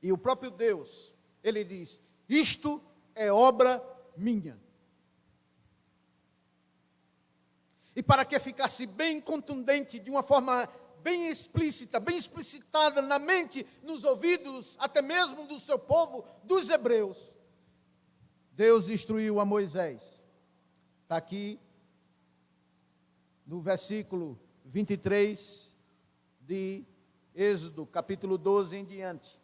E o próprio Deus, ele diz: isto é obra minha. E para que ficasse bem contundente, de uma forma bem explícita, bem explicitada na mente, nos ouvidos, até mesmo do seu povo, dos hebreus, Deus instruiu a Moisés. Está aqui no versículo 23 de Êxodo, capítulo 12 em diante.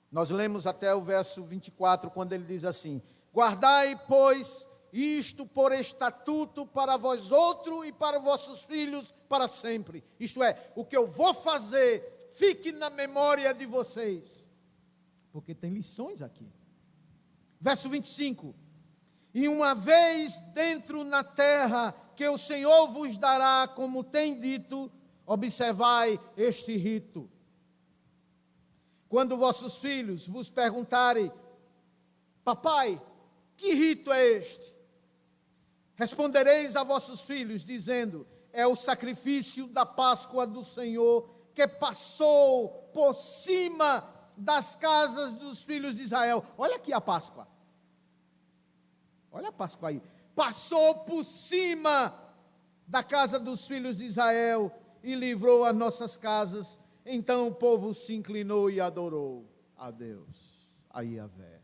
Nós lemos até o verso 24, quando ele diz assim: guardai, pois, isto por estatuto para vós outro e para vossos filhos para sempre. Isto é, o que eu vou fazer, fique na memória de vocês. Porque tem lições aqui. Verso 25. E uma vez dentro na terra que o Senhor vos dará, como tem dito, observai este rito. Quando vossos filhos vos perguntarem: papai, que rito é este? Respondereis a vossos filhos, dizendo: é o sacrifício da Páscoa do Senhor, que passou por cima das casas dos filhos de Israel. Olha aqui a Páscoa. Olha a Páscoa aí. Passou por cima da casa dos filhos de Israel e livrou as nossas casas. Então o povo se inclinou e adorou a Deus, a Yahvé.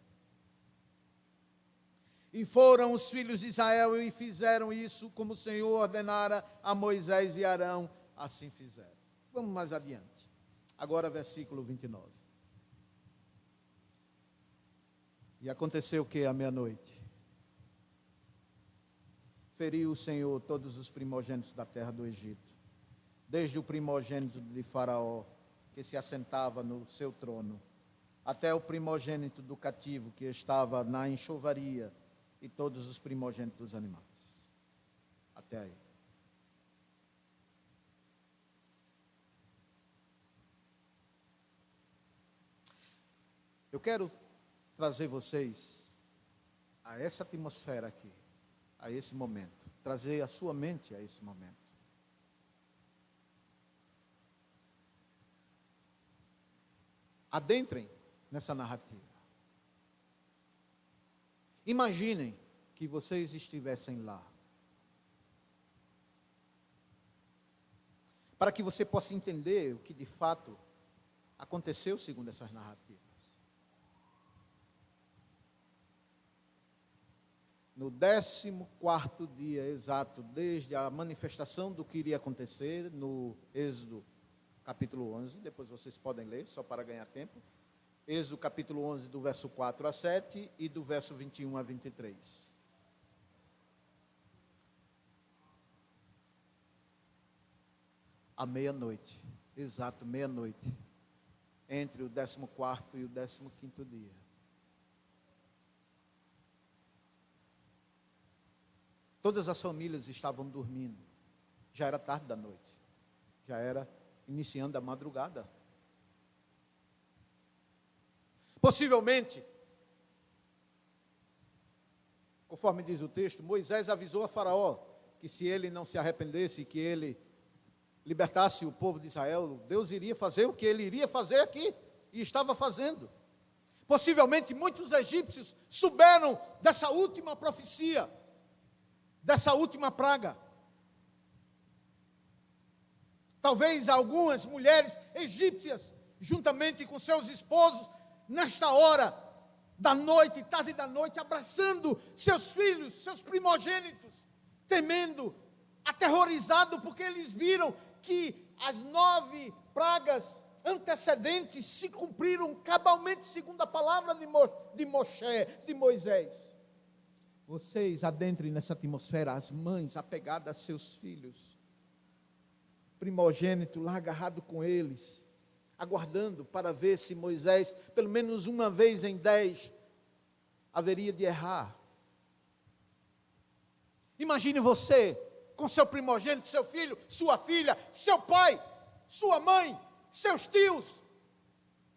E foram os filhos de Israel e fizeram isso como o Senhor ordenara a Moisés e Arão, assim fizeram. Vamos mais adiante. Agora versículo 29. E aconteceu que à meia-noite feriu o Senhor todos os primogênitos da terra do Egito, desde o primogênito de Faraó, que se assentava no seu trono, até o primogênito do cativo, que estava na enxovaria, e todos os primogênitos dos animais. Até aí. Eu quero trazer vocês a essa atmosfera aqui, a esse momento, trazer a sua mente a esse momento. Adentrem nessa narrativa. Imaginem que vocês estivessem lá. Para que você possa entender o que de fato aconteceu segundo essas narrativas. No 14º dia exato, desde a manifestação do que iria acontecer, no Êxodo capítulo 11, depois vocês podem ler, só para ganhar tempo. Êxodo capítulo 11, do verso 4 a 7 e do verso 21 a 23. À meia-noite, exato meia-noite, entre o 14º e o 15º dia. Todas as famílias estavam dormindo. Já era tarde da noite. Já era iniciando a madrugada. Possivelmente, conforme diz o texto, Moisés avisou a Faraó que se ele não se arrependesse, que ele libertasse o povo de Israel, Deus iria fazer o que ele iria fazer aqui, e estava fazendo. Possivelmente muitos egípcios souberam dessa última profecia, dessa última praga. Talvez algumas mulheres egípcias, juntamente com seus esposos, nesta hora da noite, tarde da noite, abraçando seus filhos, seus primogênitos, temendo, aterrorizado, porque eles viram que as 9 pragas antecedentes se cumpriram cabalmente segundo a palavra de Moisés. Vocês adentrem nessa atmosfera, as mães apegadas a seus filhos, primogênito lá agarrado com eles, aguardando para ver se Moisés, pelo menos uma vez em 10, haveria de errar, Imagine você com seu primogênito, seu filho, sua filha, seu pai, sua mãe, seus tios,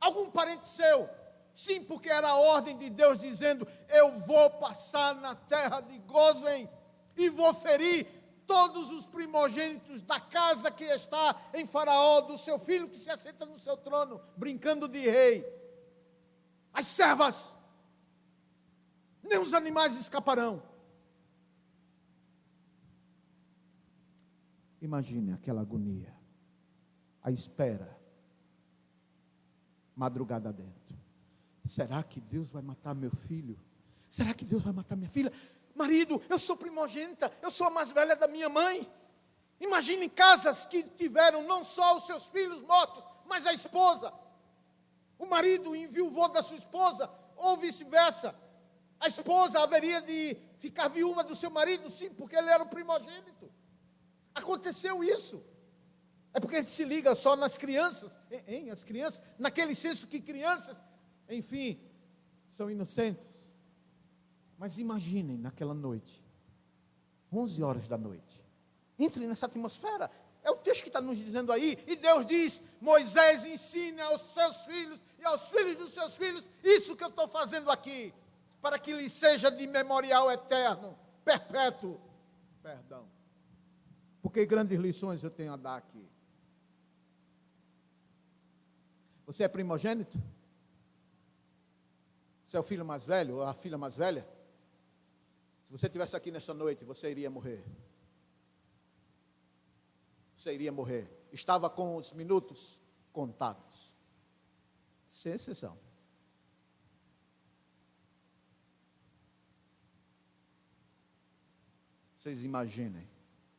algum parente seu. Sim, porque era a ordem de Deus dizendo: eu vou passar na terra de Gósen e vou ferir todos os primogênitos da casa que está em Faraó, do seu filho que se assenta no seu trono, brincando de rei. As servas, nem os animais escaparão. Imagine aquela agonia, a espera, madrugada dentro. Será que Deus vai matar meu filho? Será que Deus vai matar minha filha? Marido, eu sou primogênita, eu sou a mais velha da minha mãe. Imagine casas que tiveram não só os seus filhos mortos, mas a esposa. O marido enviuvou da sua esposa, ou vice-versa. A esposa haveria de ficar viúva do seu marido, sim, porque ele era o primogênito. Aconteceu isso. É porque a gente se liga só nas crianças, as crianças, naquele senso que crianças, enfim, são inocentes. Mas imaginem naquela noite, 11 horas da noite, entre nessa atmosfera. É o texto que está nos dizendo aí. E Deus diz: Moisés, ensine aos seus filhos e aos filhos dos seus filhos isso que eu estou fazendo aqui, para que lhes seja de memorial eterno, perpétuo. Perdão. Porque grandes lições eu tenho a dar aqui. Você é primogênito? Você é o filho mais velho ou a filha mais velha? Se você estivesse aqui nesta noite, você iria morrer. Você iria morrer. Estava com os minutos contados. Sem exceção. Vocês imaginem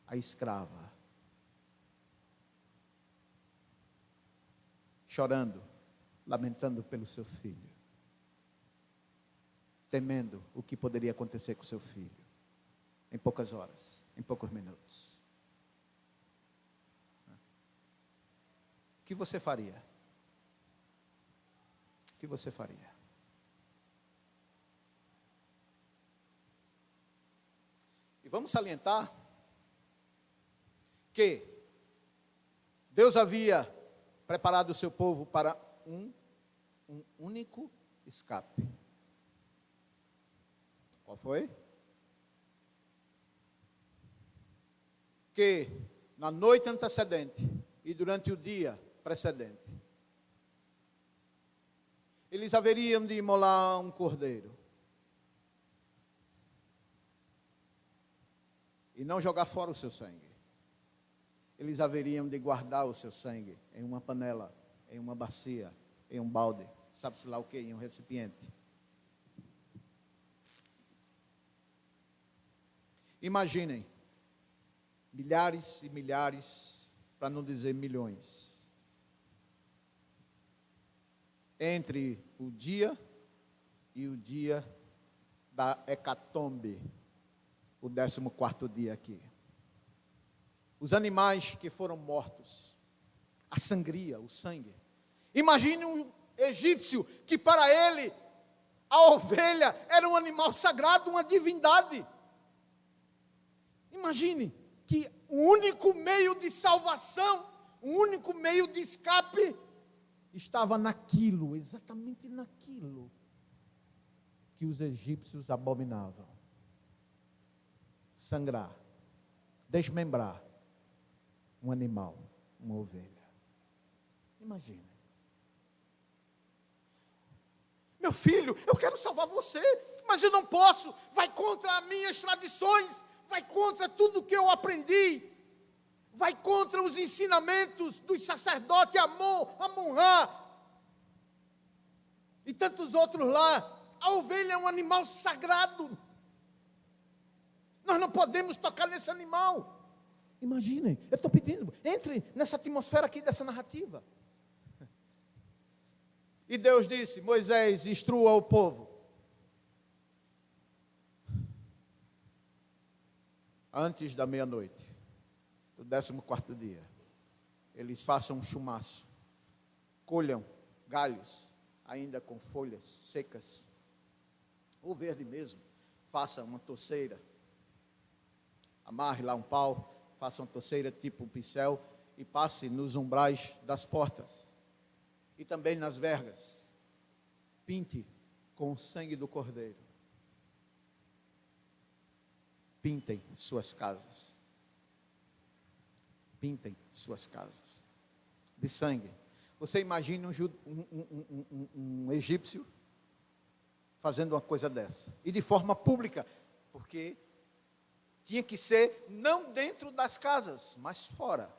a escrava chorando, lamentando pelo seu filho, temendo o que poderia acontecer com seu filho, em poucas horas, em poucos minutos. O que você faria? O que você faria? E vamos salientar que Deus havia preparado o seu povo para um único escape. Qual foi? Que na noite antecedente e durante o dia precedente, eles haveriam de imolar um cordeiro. E não jogar fora o seu sangue. Eles haveriam de guardar o seu sangue em uma panela, em uma bacia, em um balde, sabe-se lá o que, em um recipiente. Imaginem, milhares e milhares, para não dizer milhões, entre o dia e o dia da hecatombe, o 14º dia aqui. Os animais que foram mortos, a sangria, o sangue. Imagine um egípcio que para ele a ovelha era um animal sagrado, uma divindade. Imagine que o único meio de salvação, o único meio de escape estava naquilo, exatamente naquilo que os egípcios abominavam. Sangrar, desmembrar um animal, uma ovelha. Imagine. Meu filho, eu quero salvar você, mas eu não posso. Vai contra as minhas tradições, vai contra tudo que eu aprendi, vai contra os ensinamentos dos sacerdotes Amon, Amon-Ra e tantos outros lá. A ovelha é um animal sagrado. Nós não podemos tocar nesse animal. Imaginem, eu estou pedindo, entre nessa atmosfera aqui dessa narrativa. E Deus disse: Moisés, instrua o povo. Antes da meia-noite, do 14º dia, eles façam um chumaço, colham galhos, ainda com folhas secas, ou verde mesmo, façam uma touceira, amarre lá um pau, faça uma torceira tipo um pincel e passe nos umbrais das portas e também nas vergas. Pinte com o sangue do Cordeiro. Pintem suas casas. Pintem suas casas de sangue. Você imagina um egípcio fazendo uma coisa dessa, e de forma pública, porque tinha que ser não dentro das casas, mas fora,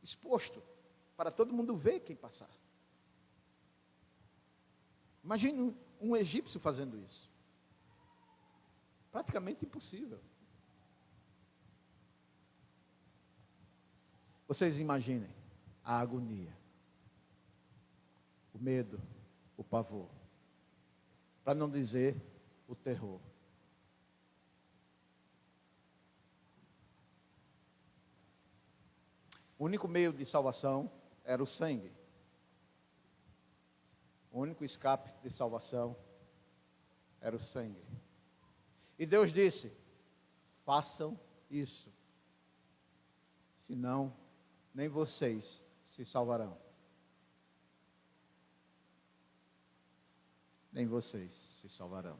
exposto, para todo mundo ver quem passar. Imagine um egípcio fazendo isso. Praticamente impossível. Vocês imaginem a agonia, o medo, o pavor, para não dizer o terror. O único meio de salvação era o sangue. O único escape de salvação era o sangue. E Deus disse: façam isso, senão nem vocês se salvarão. Nem vocês se salvarão.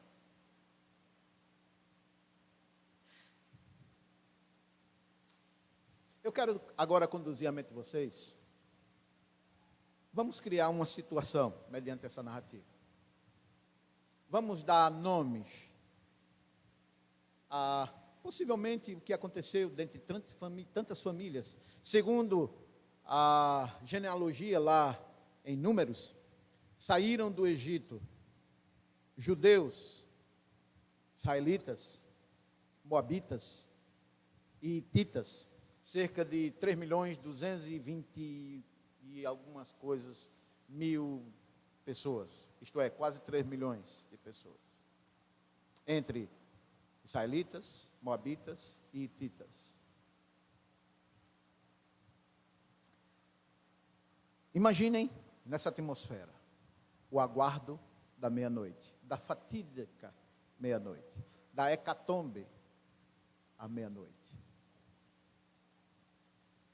Eu quero agora conduzir a mente de vocês. Vamos criar uma situação mediante essa narrativa. Vamos dar nomes a possivelmente o que aconteceu dentre tantas famílias. Segundo a genealogia lá em Números, saíram do Egito judeus, israelitas, moabitas e hititas, cerca de 3.220 e algumas coisas mil pessoas, isto é, quase 3 milhões de pessoas, entre israelitas, moabitas e hititas. Imaginem nessa atmosfera o aguardo da meia-noite, da fatídica meia-noite, da hecatombe à meia-noite.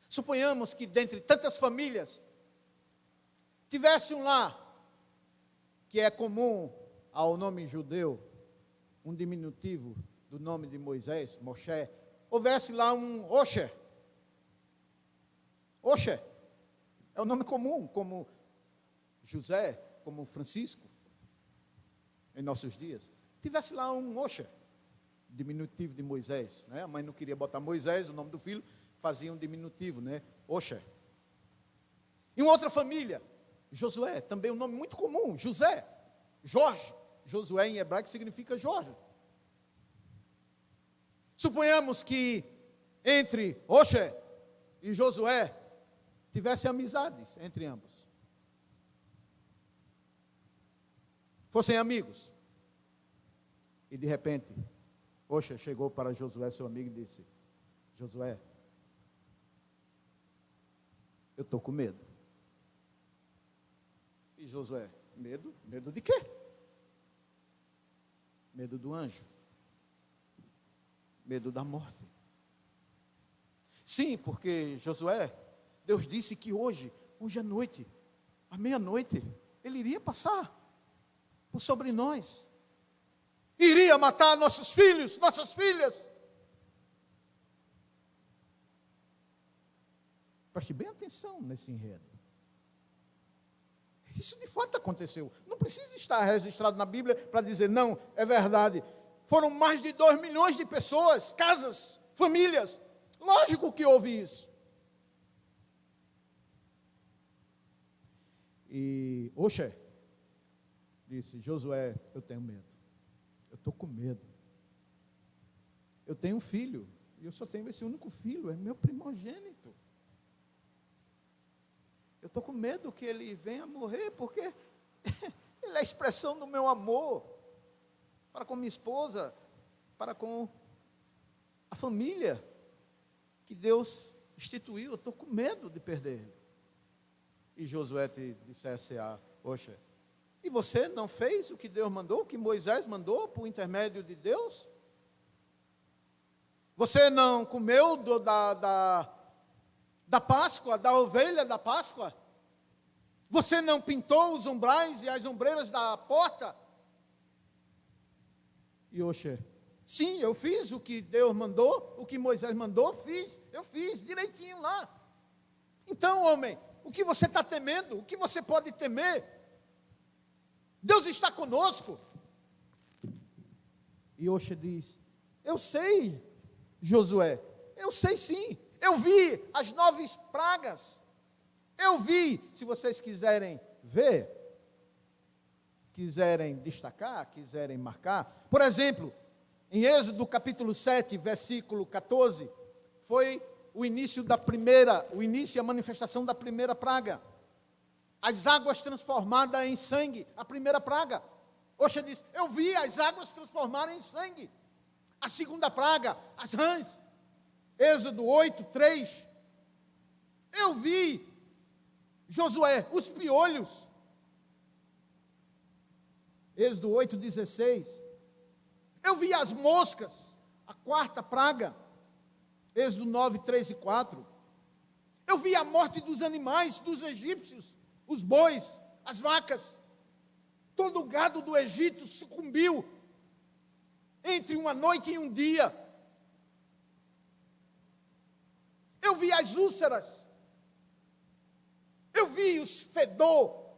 Suponhamos que dentre tantas famílias tivesse um lá, que é comum ao nome judeu, um diminutivo do nome de Moisés, Moshe, houvesse lá um Osher. Osher é o nome comum, como José, como Francisco, em nossos dias. Tivesse lá um Osher, diminutivo de Moisés, né? A mãe não queria botar Moisés, o nome do filho, fazia um diminutivo, né? Osher. E uma outra família, Josué, também um nome muito comum, José, Jorge. Josué em hebraico significa Jorge. Suponhamos que entre Osher e Josué tivesse amizades entre ambos. Fossem amigos. E de repente, Osher chegou para Josué, seu amigo, e disse: Josué, eu estou com medo. E Josué, medo? Medo de quê? Medo do anjo. Medo da morte. Sim, porque Josué, Deus disse que hoje à noite, à meia-noite, Ele iria passar por sobre nós. Iria matar nossos filhos, nossas filhas. Preste bem atenção nesse enredo. Isso de fato aconteceu. Não precisa estar registrado na Bíblia para dizer, não, é verdade. Foram mais de 2 milhões de pessoas, casas, famílias. Lógico que houve isso. E Osher disse: Josué, eu tenho medo. Eu estou com medo. Eu tenho um filho, e eu só tenho esse único filho, é meu primogênito. Eu estou com medo que ele venha morrer, porque ele é a expressão do meu amor para com minha esposa, para com a família que Deus instituiu. Eu estou com medo de perder ele. E Josué te dissesse a Osher: e você não fez o que Deus mandou, o que Moisés mandou por intermédio de Deus? Você não comeu da Páscoa, da ovelha da Páscoa? Você não pintou os umbrais e as ombreiras da porta? E Oxê, sim, eu fiz o que Deus mandou, o que Moisés mandou, eu fiz direitinho lá. Então, homem, o que você está temendo? O que você pode temer? Deus está conosco. E Oxê diz, eu sei, Josué, eu sei sim, eu vi as 9 pragas, eu vi, se vocês quiserem ver, quiserem destacar, quiserem marcar, por exemplo, em Êxodo capítulo 7, versículo 14, foi o início e a manifestação da primeira praga, as águas transformadas em sangue, a primeira praga. Oxê diz, eu vi as águas transformarem em sangue. A segunda praga, as rãs, Êxodo 8, 3. Eu vi, Josué, os piolhos, Êxodo 8, 16. Eu vi as moscas, a quarta praga, Êxodo 9, 3 e 4. Eu vi a morte dos animais, dos egípcios, os bois, as vacas. Todo o gado do Egito sucumbiu entre uma noite e um dia. Eu vi as úlceras. Eu vi os fedor,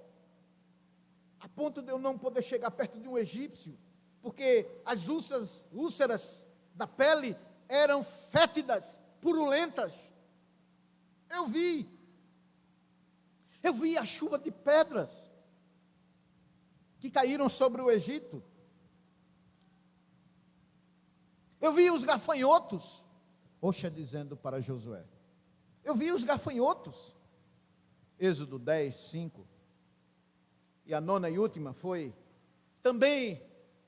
a ponto de eu não poder chegar perto de um egípcio, porque as úlceras da pele eram fétidas, purulentas. Eu vi a chuva de pedras que caíram sobre o Egito. Eu vi os gafanhotos, Oxê dizendo para Josué, eu vi os gafanhotos, Êxodo 10, 5, e a 9ª e última foi, também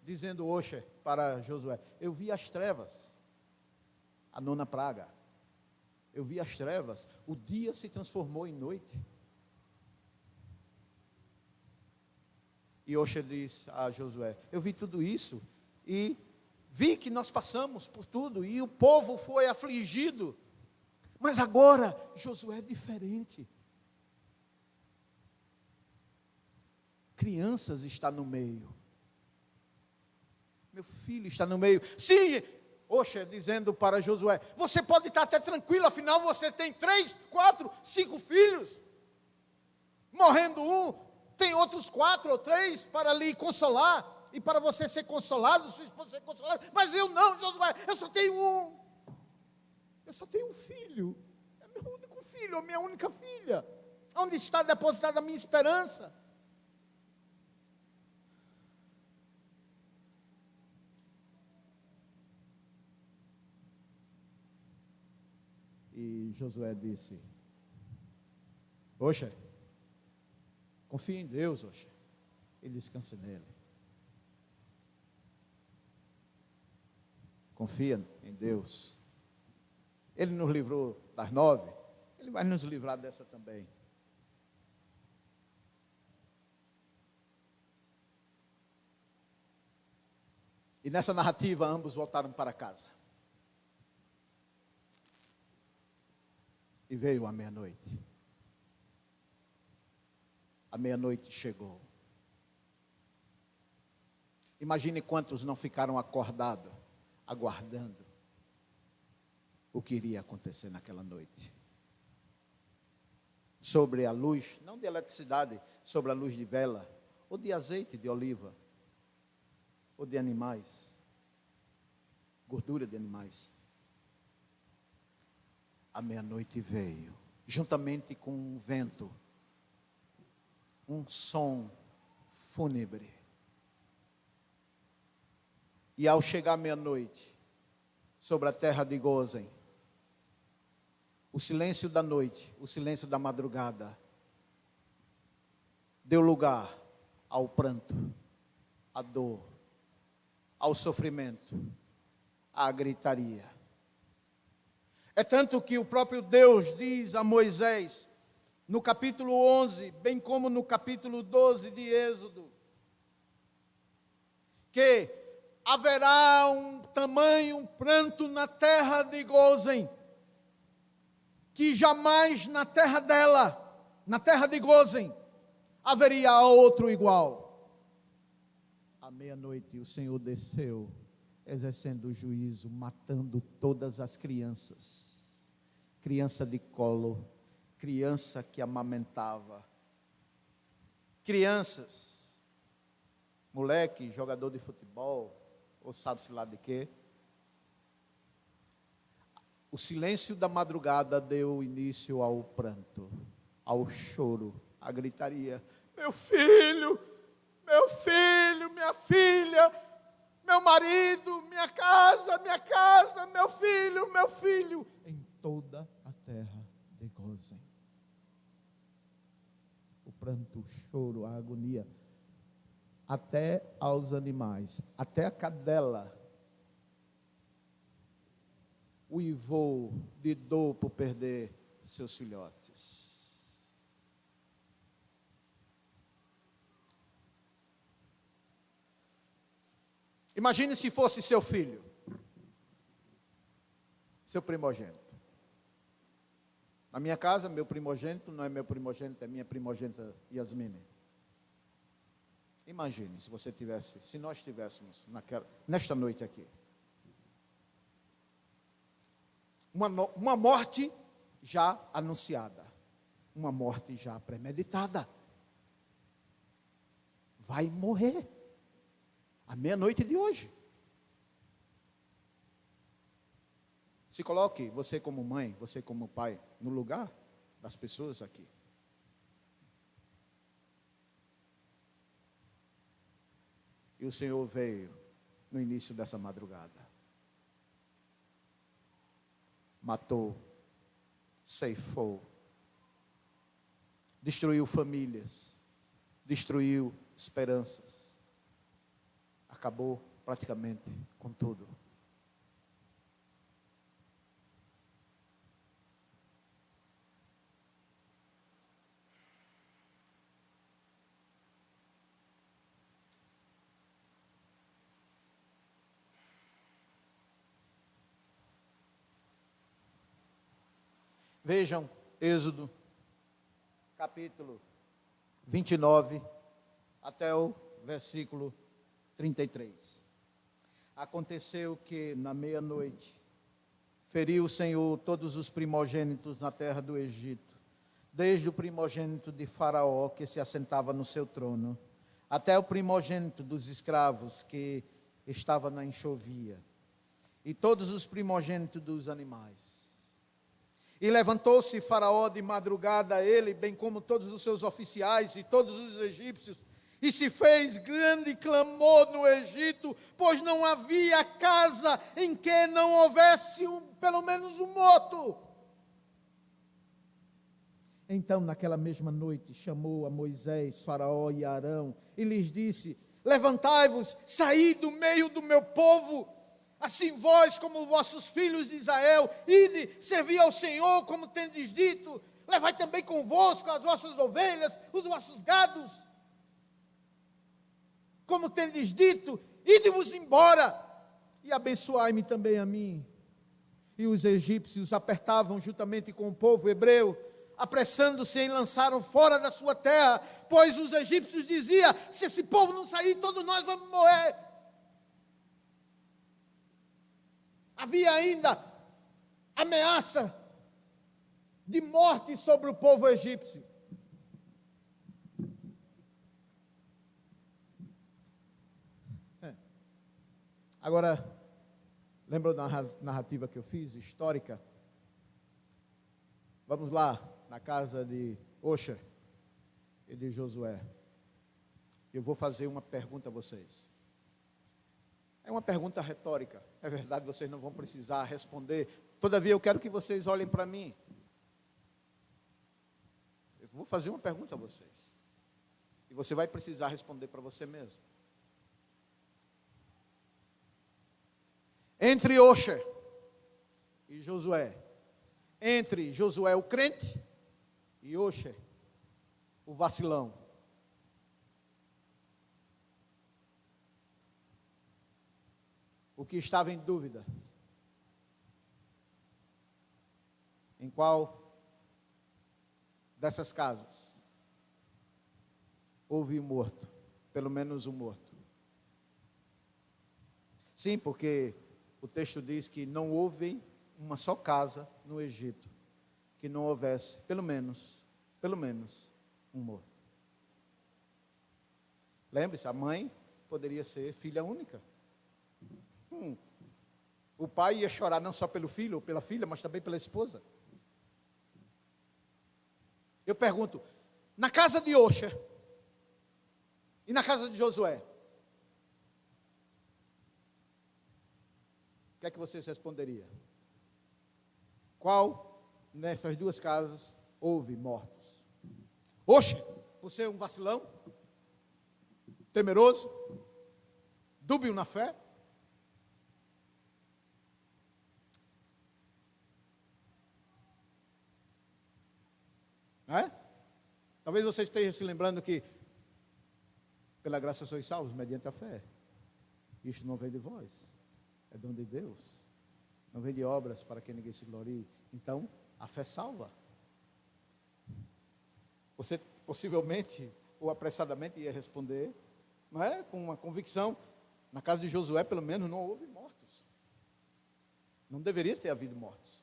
dizendo Oxê para Josué, eu vi as trevas, a 9ª praga, eu vi as trevas, o dia se transformou em noite. E Oxê diz a Josué, eu vi tudo isso e vi que nós passamos por tudo e o povo foi afligido. Mas agora Josué é diferente. Crianças está no meio. Meu filho está no meio. Sim, Oxê dizendo para Josué, você pode estar até tranquilo, afinal você tem 3, 4, 5 filhos. Morrendo um, tem outros 4 ou 3 para lhe consolar, e para você ser consolado, sua esposa ser consolada, mas eu não, Josué, eu só tenho um filho, é meu único filho, é minha única filha, onde está depositada a minha esperança? E Josué disse, Oxê, confia em Deus, Oxê, e descanse nele. Confia em Deus. Ele nos livrou das 9, Ele vai nos livrar dessa também. E nessa narrativa, ambos voltaram para casa. E veio a meia-noite. A meia-noite chegou. Imagine quantos não ficaram acordados, aguardando o que iria acontecer naquela noite. Sobre a luz, não de eletricidade, sobre a luz de vela, ou de azeite de oliva, ou de animais, gordura de animais. A meia-noite veio, juntamente com um vento, um som fúnebre. E ao chegar meia-noite, sobre a terra de Gósen, o silêncio da noite, o silêncio da madrugada, deu lugar ao pranto, à dor, ao sofrimento, à gritaria. É tanto que o próprio Deus diz a Moisés, no capítulo 11, bem como no capítulo 12 de Êxodo, que haverá um pranto na terra de Gósen, que jamais na terra dela, na terra de Gósen, haveria outro igual. À meia-noite o Senhor desceu, exercendo o juízo, matando todas as crianças. Criança de colo, criança que amamentava, crianças, moleque, jogador de futebol, ou sabe-se lá de quê. O silêncio da madrugada deu início ao pranto, ao choro, à gritaria. Meu filho, minha filha, meu marido, minha casa, meu filho, em toda a terra de Gósen. O pranto, o choro, a agonia, até aos animais, até a cadela uivou de dor por perder seus filhotes. Imagine se fosse seu filho, seu primogênito. Na minha casa, meu primogênito não é meu primogênito, é minha primogênita Yasmine. Imagine se nós tivéssemos nesta noite aqui, uma morte já anunciada, uma morte já premeditada. Vai morrer à meia-noite de hoje. Se coloque, você como mãe, você como pai, no lugar das pessoas aqui. E o Senhor veio no início dessa madrugada. Matou, ceifou, destruiu famílias, destruiu esperanças, acabou praticamente com tudo. Vejam, Êxodo, capítulo 29, até o versículo 33. Aconteceu que, na meia-noite, feriu o Senhor todos os primogênitos na terra do Egito, desde o primogênito de Faraó, que se assentava no seu trono, até o primogênito dos escravos, que estava na enxovia, e todos os primogênitos dos animais. E levantou-se Faraó de madrugada, ele, bem como todos os seus oficiais e todos os egípcios, e se fez grande clamor no Egito, pois não havia casa em que não houvesse pelo menos um morto. Então, naquela mesma noite, chamou a Moisés, Faraó e Arão, e lhes disse: levantai-vos, saí do meio do meu povo, assim vós como vossos filhos de Israel, ide, servi ao Senhor, como tendes dito, levai também convosco as vossas ovelhas, os vossos gados, como tendes dito, ide-vos embora, e abençoai-me também a mim. E os egípcios apertavam juntamente com o povo hebreu, apressando-se em lançaram fora da sua terra, pois os egípcios diziam: se esse povo não sair, todos nós vamos morrer. Havia ainda ameaça de morte sobre o povo egípcio. Agora, lembra da narrativa que eu fiz, histórica? Vamos lá, na casa de Osher e de Josué. Eu vou fazer uma pergunta a vocês. É uma pergunta retórica. É verdade, vocês não vão precisar responder. Todavia, eu quero que vocês olhem para mim. Eu vou fazer uma pergunta a vocês. E você vai precisar responder para você mesmo. Entre Osher e Josué, entre Josué o crente e Osher o vacilão, o que estava em dúvida? Em qual dessas casas houve um morto? Pelo menos um morto. Sim, porque o texto diz que não houve uma só casa no Egito que não houvesse pelo menos um morto. Lembre-se, a mãe poderia ser filha única. O pai ia chorar não só pelo filho ou pela filha, mas também pela esposa. Eu pergunto, na casa de Oxa e na casa de Josué, o que é que vocês responderiam? Qual nessas duas casas houve mortos? Oxa, por ser um vacilão, temeroso, dúbio na fé. Talvez você esteja se lembrando que pela graça sois salvos mediante a fé. Isto não vem de vós, é dom de Deus. Não vem de obras para que ninguém se glorie. Então, a fé salva. Você possivelmente ou apressadamente ia responder, não é? Com uma convicção. Na casa de Josué, pelo menos, não houve mortos. Não deveria ter havido mortos.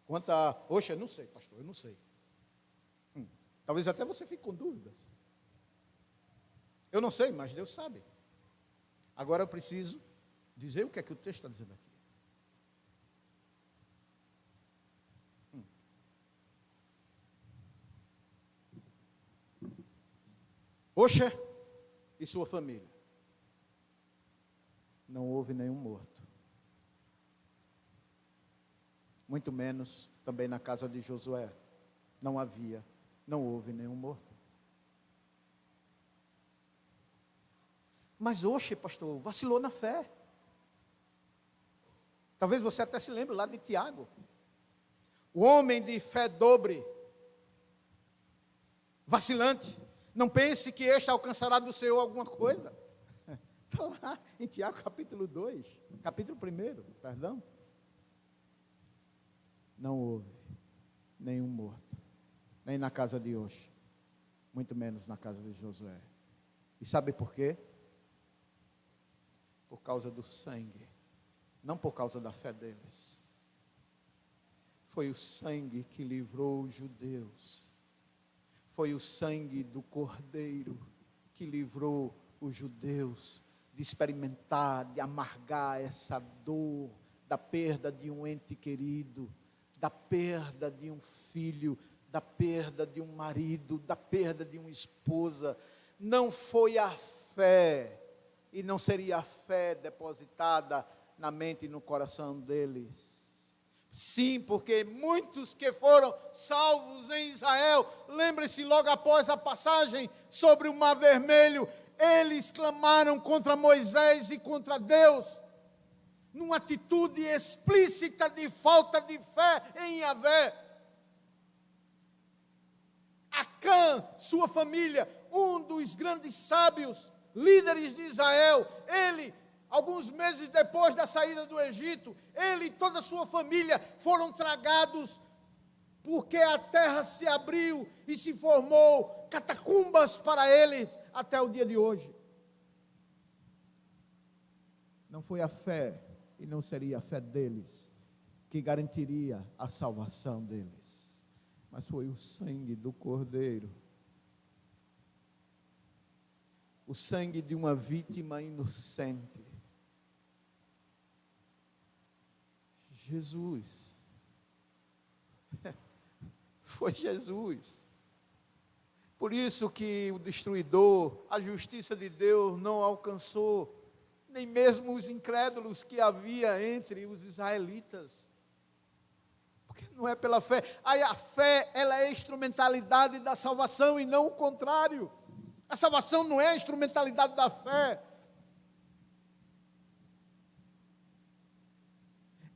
Quanto a, oxe, eu não sei, pastor, eu não sei. Talvez até você fique com dúvidas. Eu não sei, mas Deus sabe. Agora eu preciso dizer o que é que o texto está dizendo aqui. Oxa e sua família. Não houve nenhum morto. Muito menos também na casa de Josué. Não houve nenhum morto. Mas oxe, pastor, vacilou na fé. Talvez você até se lembre lá de Tiago. O homem de fé dobre, vacilante, não pense que este alcançará do Senhor alguma coisa. Está lá em Tiago capítulo 2, capítulo 1, perdão. Não houve nenhum morto, nem na casa de Oxa, muito menos na casa de Josué. E sabe por quê? Por causa do sangue, não por causa da fé deles. Foi o sangue que livrou os judeus. Foi o sangue do Cordeiro que livrou os judeus de experimentar, de amargar essa dor da perda de um ente querido, da perda de um filho, da perda de um marido, da perda de uma esposa. Não foi a fé, e não seria a fé depositada na mente e no coração deles. Sim, porque muitos que foram salvos em Israel, lembre-se, logo após a passagem sobre o Mar Vermelho, eles clamaram contra Moisés e contra Deus, numa atitude explícita de falta de fé em Yahvé. Acã, sua família, um dos grandes sábios, líderes de Israel, ele, alguns meses depois da saída do Egito, ele e toda a sua família foram tragados, porque a terra se abriu e se formou catacumbas para eles até o dia de hoje. Não foi a fé, e não seria a fé deles, que garantiria a salvação deles, mas foi o sangue do Cordeiro. O sangue de uma vítima inocente. Jesus. Foi Jesus. Por isso que o destruidor, a justiça de Deus não alcançou nem mesmo os incrédulos que havia entre os israelitas. Porque não é pela fé. Aí a fé, ela é a instrumentalidade da salvação e não o contrário. A salvação não é a instrumentalidade da fé.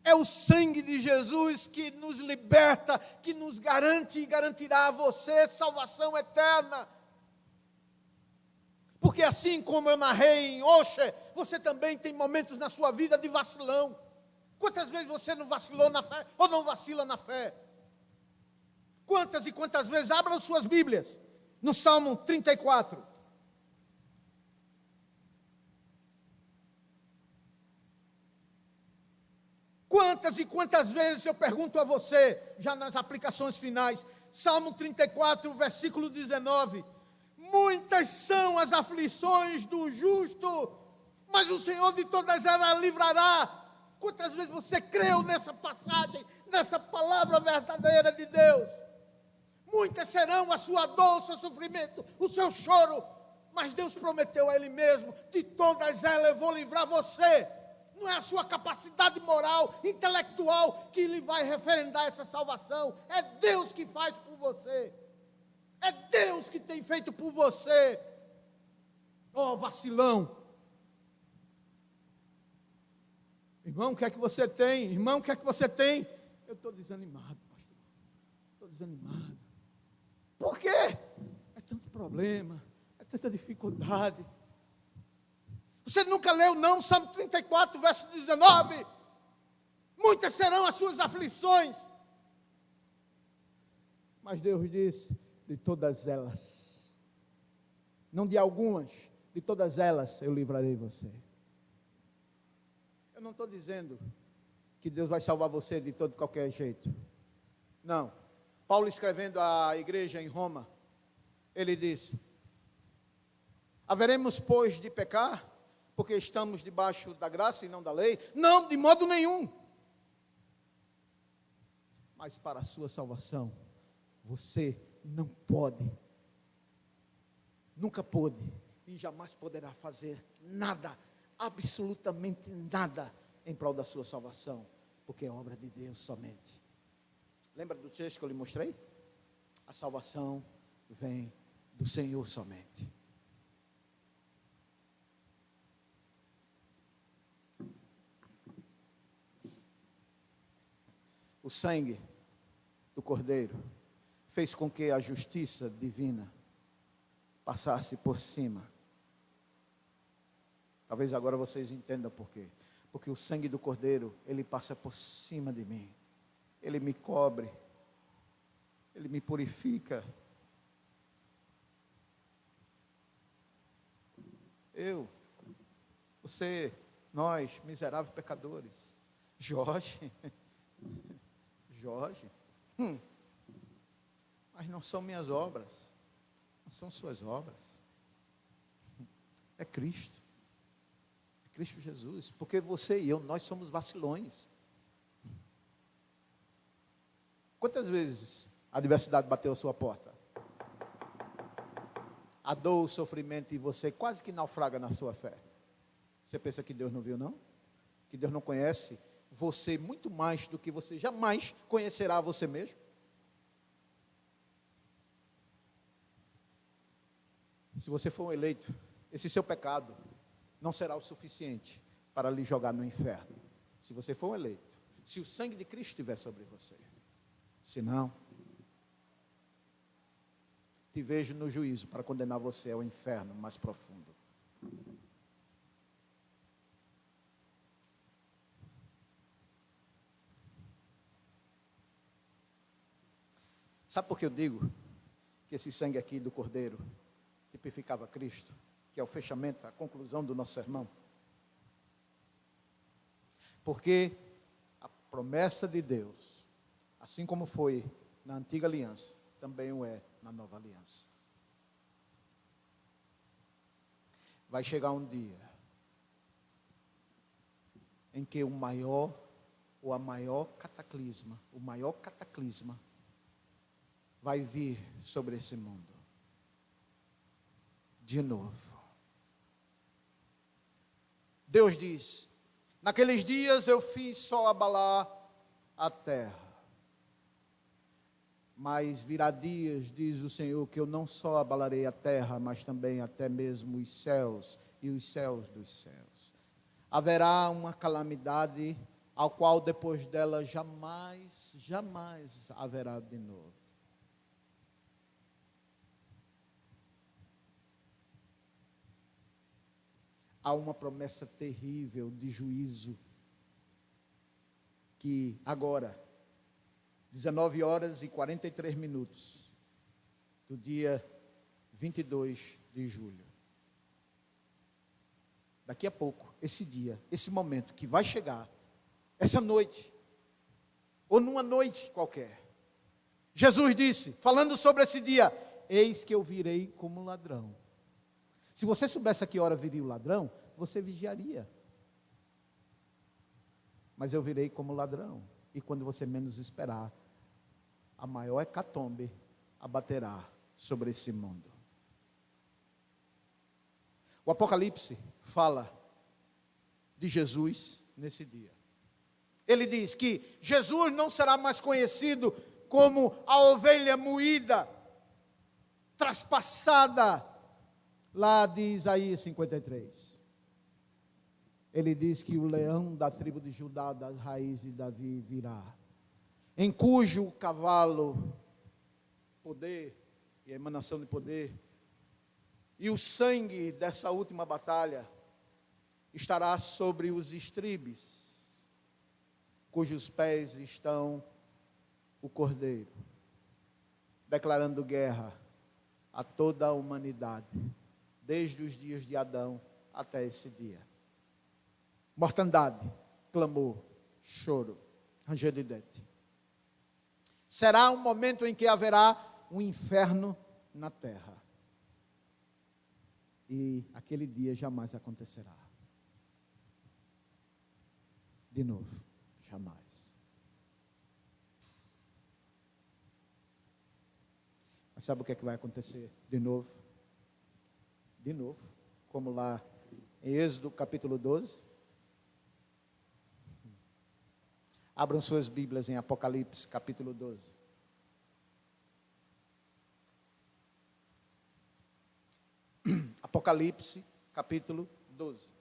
É o sangue de Jesus que nos liberta, que nos garante e garantirá a você salvação eterna. Porque Porque assim como eu narrei em Oxe, você também tem momentos na sua vida de vacilão. Quantas vezes você não vacilou na fé ou não vacila na fé? Quantas e quantas vezes, abram suas Bíblias, no Salmo 34. Quantas e quantas vezes eu pergunto a você, já nas aplicações finais, Salmo 34, versículo 19, muitas são as aflições do justo, mas o Senhor de todas elas livrará. Quantas vezes você creu nessa passagem, nessa palavra verdadeira de Deus? Muitas serão a sua dor, o seu sofrimento, o seu choro, mas Deus prometeu a Ele mesmo, de todas elas eu vou livrar você. Não é a sua capacidade moral, intelectual, que lhe vai referendar essa salvação. É Deus que faz por você. É Deus que tem feito por você. Oh, vacilão. Irmão, o que é que você tem? Irmão, o que é que você tem? Eu estou desanimado, pastor. Estou desanimado. Por quê? É tanto problema, é tanta dificuldade. Você nunca leu, não, Salmo 34, verso 19? Muitas serão as suas aflições. Mas Deus disse, de todas elas, não de algumas, de todas elas eu livrarei você. Eu não estou dizendo que Deus vai salvar você de todo qualquer jeito. Não. Paulo escrevendo à igreja em Roma, ele disse, haveremos, pois, de pecar, porque estamos debaixo da graça e não da lei? Não, de modo nenhum. Mas para a sua salvação, você não pode, nunca pôde e jamais poderá fazer nada, absolutamente nada, em prol da sua salvação, porque é obra de Deus somente. Lembra do texto que eu lhe mostrei? A salvação vem do Senhor somente. O sangue do Cordeiro fez com que a justiça divina passasse por cima. Talvez agora vocês entendam por quê. Porque o sangue do Cordeiro, ele passa por cima de mim. Ele me cobre. Ele me purifica. Eu, você, nós, miseráveis pecadores. Jorge, mas não são minhas obras, não são suas obras, é Cristo Jesus, porque você e eu, nós somos vacilões. Quantas vezes a adversidade bateu a sua porta? A dor, o sofrimento, e você quase que naufraga na sua fé. Você pensa que Deus não viu, não? Que Deus não conhece você muito mais do que você jamais conhecerá você mesmo? Se você for um eleito, esse seu pecado não será o suficiente para lhe jogar no inferno. Se você for um eleito, se o sangue de Cristo estiver sobre você. Se não, te vejo no juízo para condenar você ao inferno mais profundo. Sabe por que eu digo que esse sangue aqui do Cordeiro tipificava Cristo, que é o fechamento, a conclusão do nosso sermão? Porque a promessa de Deus, assim como foi na antiga aliança, também o é na nova aliança. Vai chegar um dia em que o maior cataclisma vai vir sobre esse mundo. De novo. Deus diz, naqueles dias eu fiz só abalar a terra. Mas virá dias, diz o Senhor, que eu não só abalarei a terra, mas também até mesmo os céus e os céus dos céus. Haverá uma calamidade ao qual depois dela jamais haverá de novo. há uma promessa terrível de juízo, que agora, 19 horas e 43 minutos, do dia 22 de julho, daqui a pouco, esse dia, esse momento que vai chegar, essa noite, ou numa noite qualquer, Jesus disse, falando sobre esse dia: eis que eu virei como ladrão. Se você soubesse a que hora viria o ladrão, você vigiaria. Mas eu virei como ladrão, e quando você menos esperar, a maior hecatombe abaterá sobre esse mundo. O Apocalipse fala de Jesus nesse dia. Ele diz que Jesus não será mais conhecido como a ovelha moída, traspassada, lá de Isaías 53. Ele diz que o leão da tribo de Judá, das raízes de Davi, virá, em cujo cavalo, poder e emanação de poder, e o sangue dessa última batalha estará sobre os estribes, cujos pés estão o cordeiro, declarando guerra a toda a humanidade, desde os dias de Adão até esse dia. Mortandade, clamor, choro, ranger de dente. Será um momento em que haverá um inferno na terra. E aquele dia jamais acontecerá. De novo, jamais. Mas sabe o que é que vai acontecer de novo? De novo, como lá em Êxodo capítulo 12. Abram suas Bíblias em Apocalipse capítulo 12. Apocalipse capítulo 12.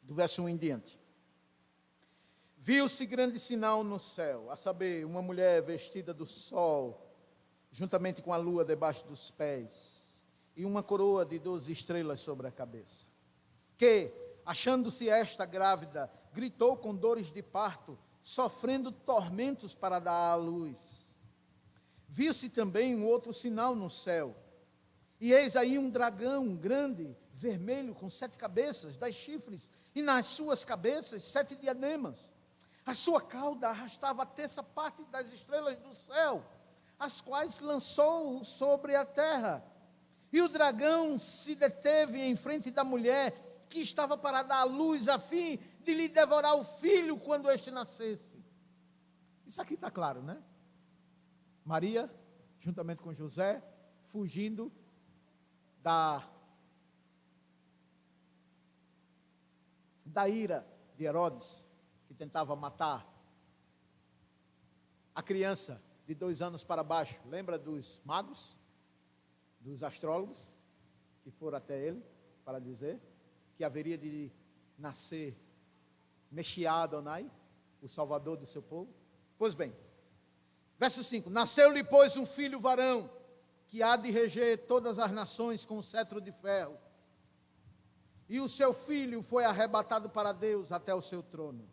Do verso 1 em diante. Viu-se grande sinal no céu, a saber, uma mulher vestida do sol, juntamente com a lua debaixo dos pés, e uma coroa de 12 estrelas sobre a cabeça. Que, achando-se esta grávida, gritou com dores de parto, sofrendo tormentos para dar à luz. Viu-se também um outro sinal no céu, e eis aí um dragão grande, vermelho, com 7 cabeças, 10 chifres, e nas suas cabeças 7 diademas. A sua cauda arrastava a terça parte das estrelas do céu, as quais lançou sobre a terra. E o dragão se deteve em frente da mulher, que estava para dar à luz, a fim de lhe devorar o filho quando este nascesse. Isso aqui está claro, né? Maria, juntamente com José, fugindo da ira de Herodes, que tentava matar a criança de 2 anos para baixo. Lembra dos magos, dos astrólogos, que foram até ele para dizer que haveria de nascer Messias Adonai, o salvador do seu povo? Pois bem, verso 5: nasceu-lhe, pois, um filho varão, que há de reger todas as nações com cetro de ferro. E o seu filho foi arrebatado para Deus até o seu trono.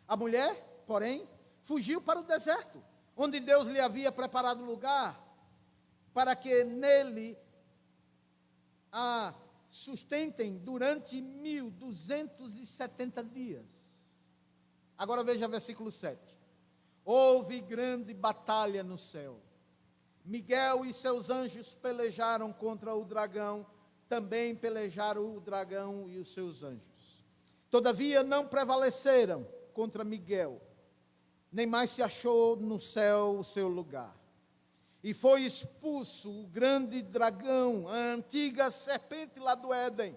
A mulher, porém, fugiu para o deserto, onde Deus lhe havia preparado lugar, para que nele a sustentem durante 1270 dias. Agora veja versículo 7. Houve grande batalha no céu. Miguel e seus anjos pelejaram contra o dragão, também pelejaram o dragão e os seus anjos. Todavia não prevaleceram contra Miguel, nem mais se achou no céu o seu lugar. E foi expulso o grande dragão, a antiga serpente lá do Éden,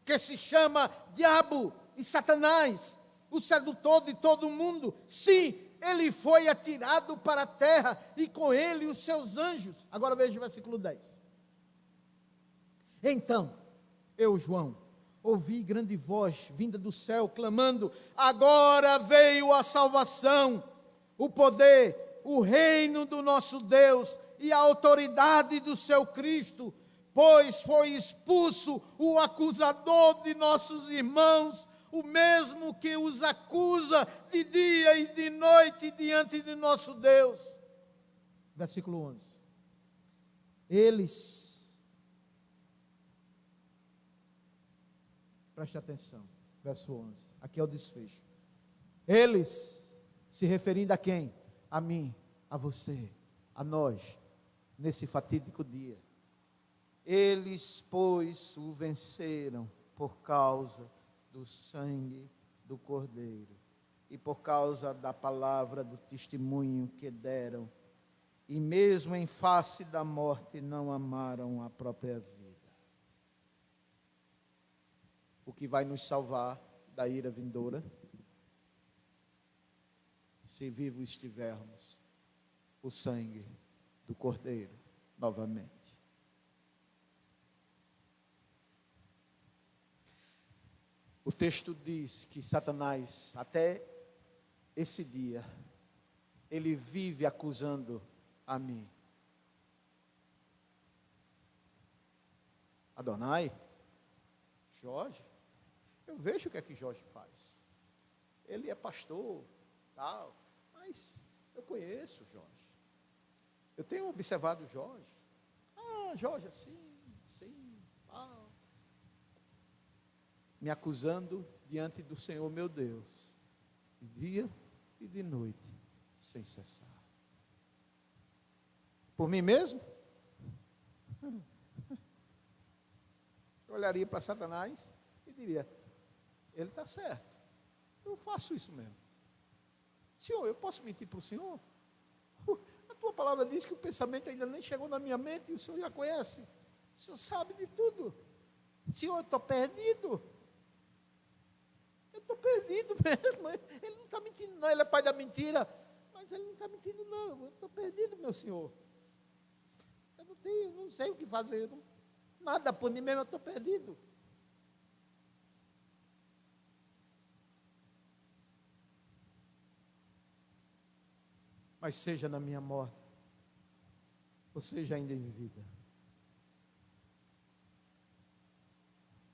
que se chama Diabo e Satanás, o sedutor de todo mundo. Sim, ele foi atirado para a terra, e com ele os seus anjos. Agora veja o versículo 10. Então, eu, João, ouvi grande voz vinda do céu, clamando: agora veio a salvação, o poder, o reino do nosso Deus e a autoridade do seu Cristo, pois foi expulso o acusador de nossos irmãos, o mesmo que os acusa de dia e de noite diante de nosso Deus. Versículo 11. Preste atenção, verso 11, aqui é o desfecho. Eles, se referindo a quem? A mim, a você, a nós, nesse fatídico dia. Eles, pois, o venceram por causa do sangue do Cordeiro e por causa da palavra do testemunho que deram, e mesmo em face da morte não amaram a própria vida. O que vai nos salvar da ira vindoura, se vivos estivermos, o sangue do Cordeiro novamente. O texto diz que Satanás, até esse dia, ele vive acusando a mim. Adonai, Jorge, eu vejo o que é que Jorge faz. Ele é pastor, tal, mas eu conheço Jorge. Eu tenho observado Jorge. Jorge, assim, tal. Me acusando diante do Senhor meu Deus, de dia e de noite, sem cessar. Por mim mesmo? Eu olharia para Satanás e diria: ele está certo, eu faço isso mesmo. Senhor, eu posso mentir para o Senhor? A tua palavra diz que o pensamento ainda nem chegou na minha mente e o Senhor já conhece. O Senhor sabe de tudo. Senhor, eu estou perdido. Eu estou perdido mesmo. Ele não está mentindo, não. Ele é pai da mentira. Mas ele não está mentindo, não. Eu estou perdido, meu Senhor. Eu não sei o que fazer. Nada por mim mesmo, eu estou perdido. Mas seja na minha morte, ou seja ainda em vida,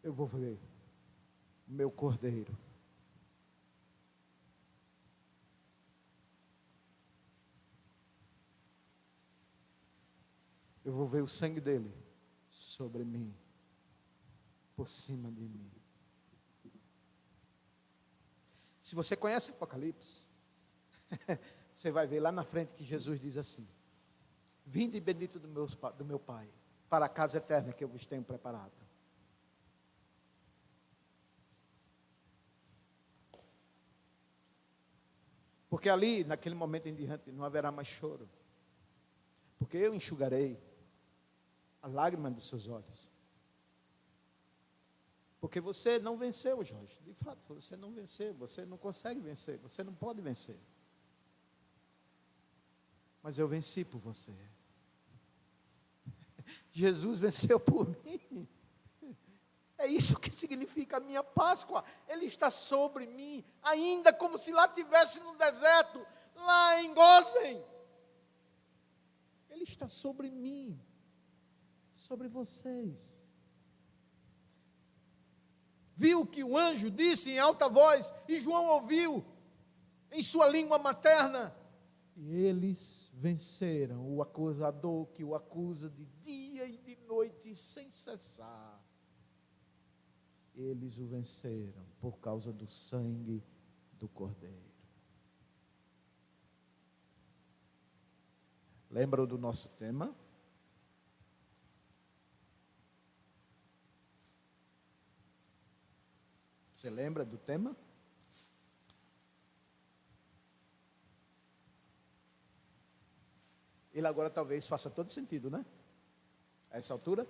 eu vou ver o meu Cordeiro. Eu vou ver o sangue dele sobre mim, por cima de mim. Se você conhece Apocalipse, você vai ver lá na frente que Jesus diz assim: vinde bendito do meu Pai, para a casa eterna que eu vos tenho preparado. Porque ali, naquele momento em diante, não haverá mais choro. Porque eu enxugarei a lágrima dos seus olhos. Porque você não venceu, Jorge. De fato, você não venceu, você não consegue vencer, você não pode vencer. Mas eu venci por você. Jesus venceu por mim. É isso que significa a minha Páscoa. Ele está sobre mim, ainda como se lá estivesse no deserto, lá em Gósen. Ele está sobre mim, sobre vocês. Viu que o anjo disse em alta voz, e João ouviu em sua língua materna. E eles venceram o acusador que o acusa de dia e de noite sem cessar. Eles o venceram por causa do sangue do Cordeiro. Lembram do nosso tema? Você lembra do tema? Ele agora talvez faça todo sentido, né? A essa altura.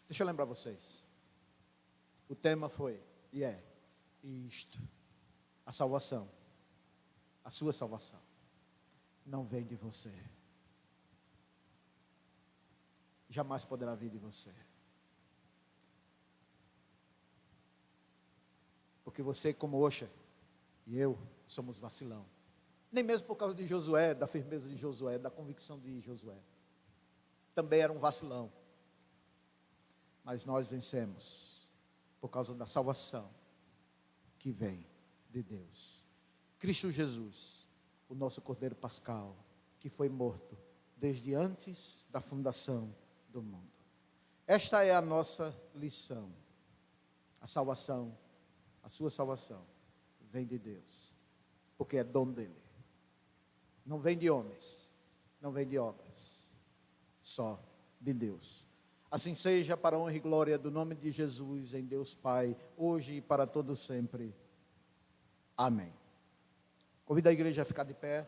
Deixa eu lembrar vocês. O tema foi, e é, isto. A salvação, a sua salvação, não vem de você. jamais poderá vir de você. Porque você, como Osha, e eu, somos vacilão. Nem mesmo por causa de Josué, da firmeza de Josué, da convicção de Josué. Também era um vacilão. Mas nós vencemos por causa da salvação que vem de Deus. Cristo Jesus, o nosso Cordeiro Pascal, que foi morto desde antes da fundação do mundo. Esta é a nossa lição. A salvação, a sua salvação, vem de Deus, porque é dom dele. Não vem de homens, não vem de obras, só de Deus. Assim seja, para a honra e glória do nome de Jesus, em Deus Pai, hoje e para todo sempre. Amém. Convido a igreja a ficar de pé.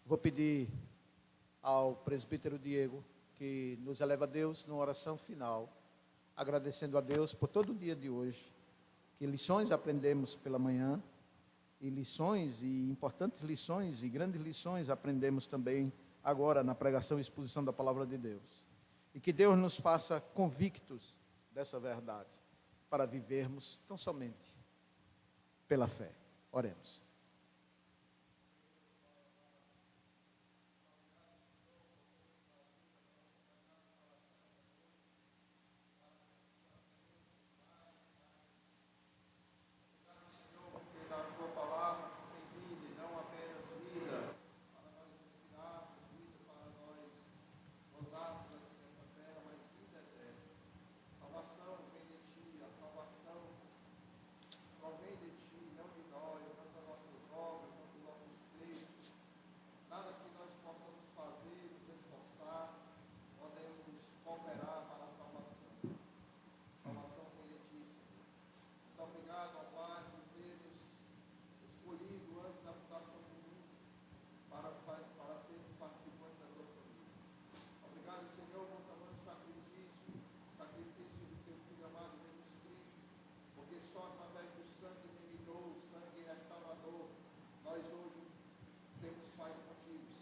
Vou pedir ao presbítero Diego que nos eleva a Deus numa oração final, agradecendo a Deus por todo o dia de hoje, que lições aprendemos pela manhã, e lições, e importantes lições, e grandes lições aprendemos também agora na pregação e exposição da palavra de Deus. E que Deus nos faça convictos dessa verdade, para vivermos tão somente pela fé. Oremos.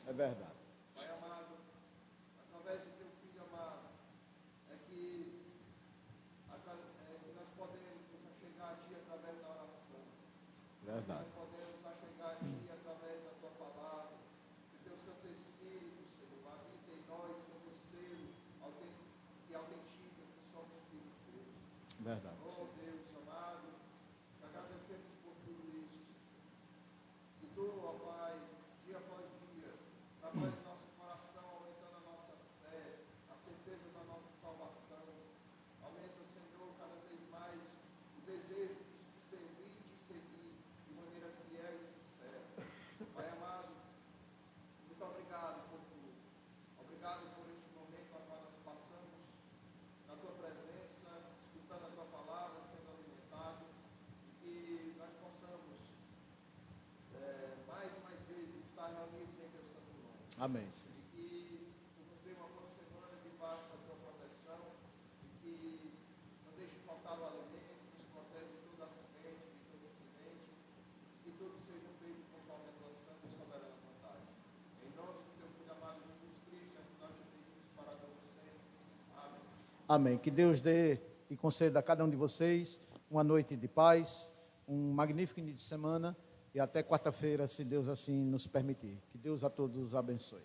É verdade. Pai amado, através do teu Filho amado, é que nós podemos nos chegar a Ti através da oração. Verdade. Nós podemos chegar a Ti através da Tua palavra. Que Teu Santo Espírito, Senhor, habita em nós, seja o selo que autentica que somos filhos de Deus. Verdade. Oh Deus amado, te agradecemos por tudo isso. E Tu, ó Pai, dia após dia, através do nosso coração, aumentando a nossa fé, a certeza da nossa salvação. Aumenta, Senhor, cada vez mais o desejo de te servir e te seguir de maneira fiel e sincera. Pai amado, muito obrigado por tudo. Obrigado por este momento a qual nós passamos na Tua presença, escutando a Tua palavra, sendo alimentado, e que nós possamos mais e mais vezes estar reunidos em Teu santo nome. Amém, Senhor. E que Tu nos dê uma boa semana debaixo da Tua proteção, e que não deixe faltar o alimento, nos protege de toda acidente, de todo incidente, e que tudo seja feito conforme a Tua santa e soberana vontade. Em nome do Teu Filho amado Jesus Cristo, é que nós te pedimos para todos sempre. Amém. Amém. Que Deus dê e conceda a cada um de vocês uma noite de paz, um magnífico início de semana e até quarta-feira, se Deus assim nos permitir. Que Deus a todos abençoe.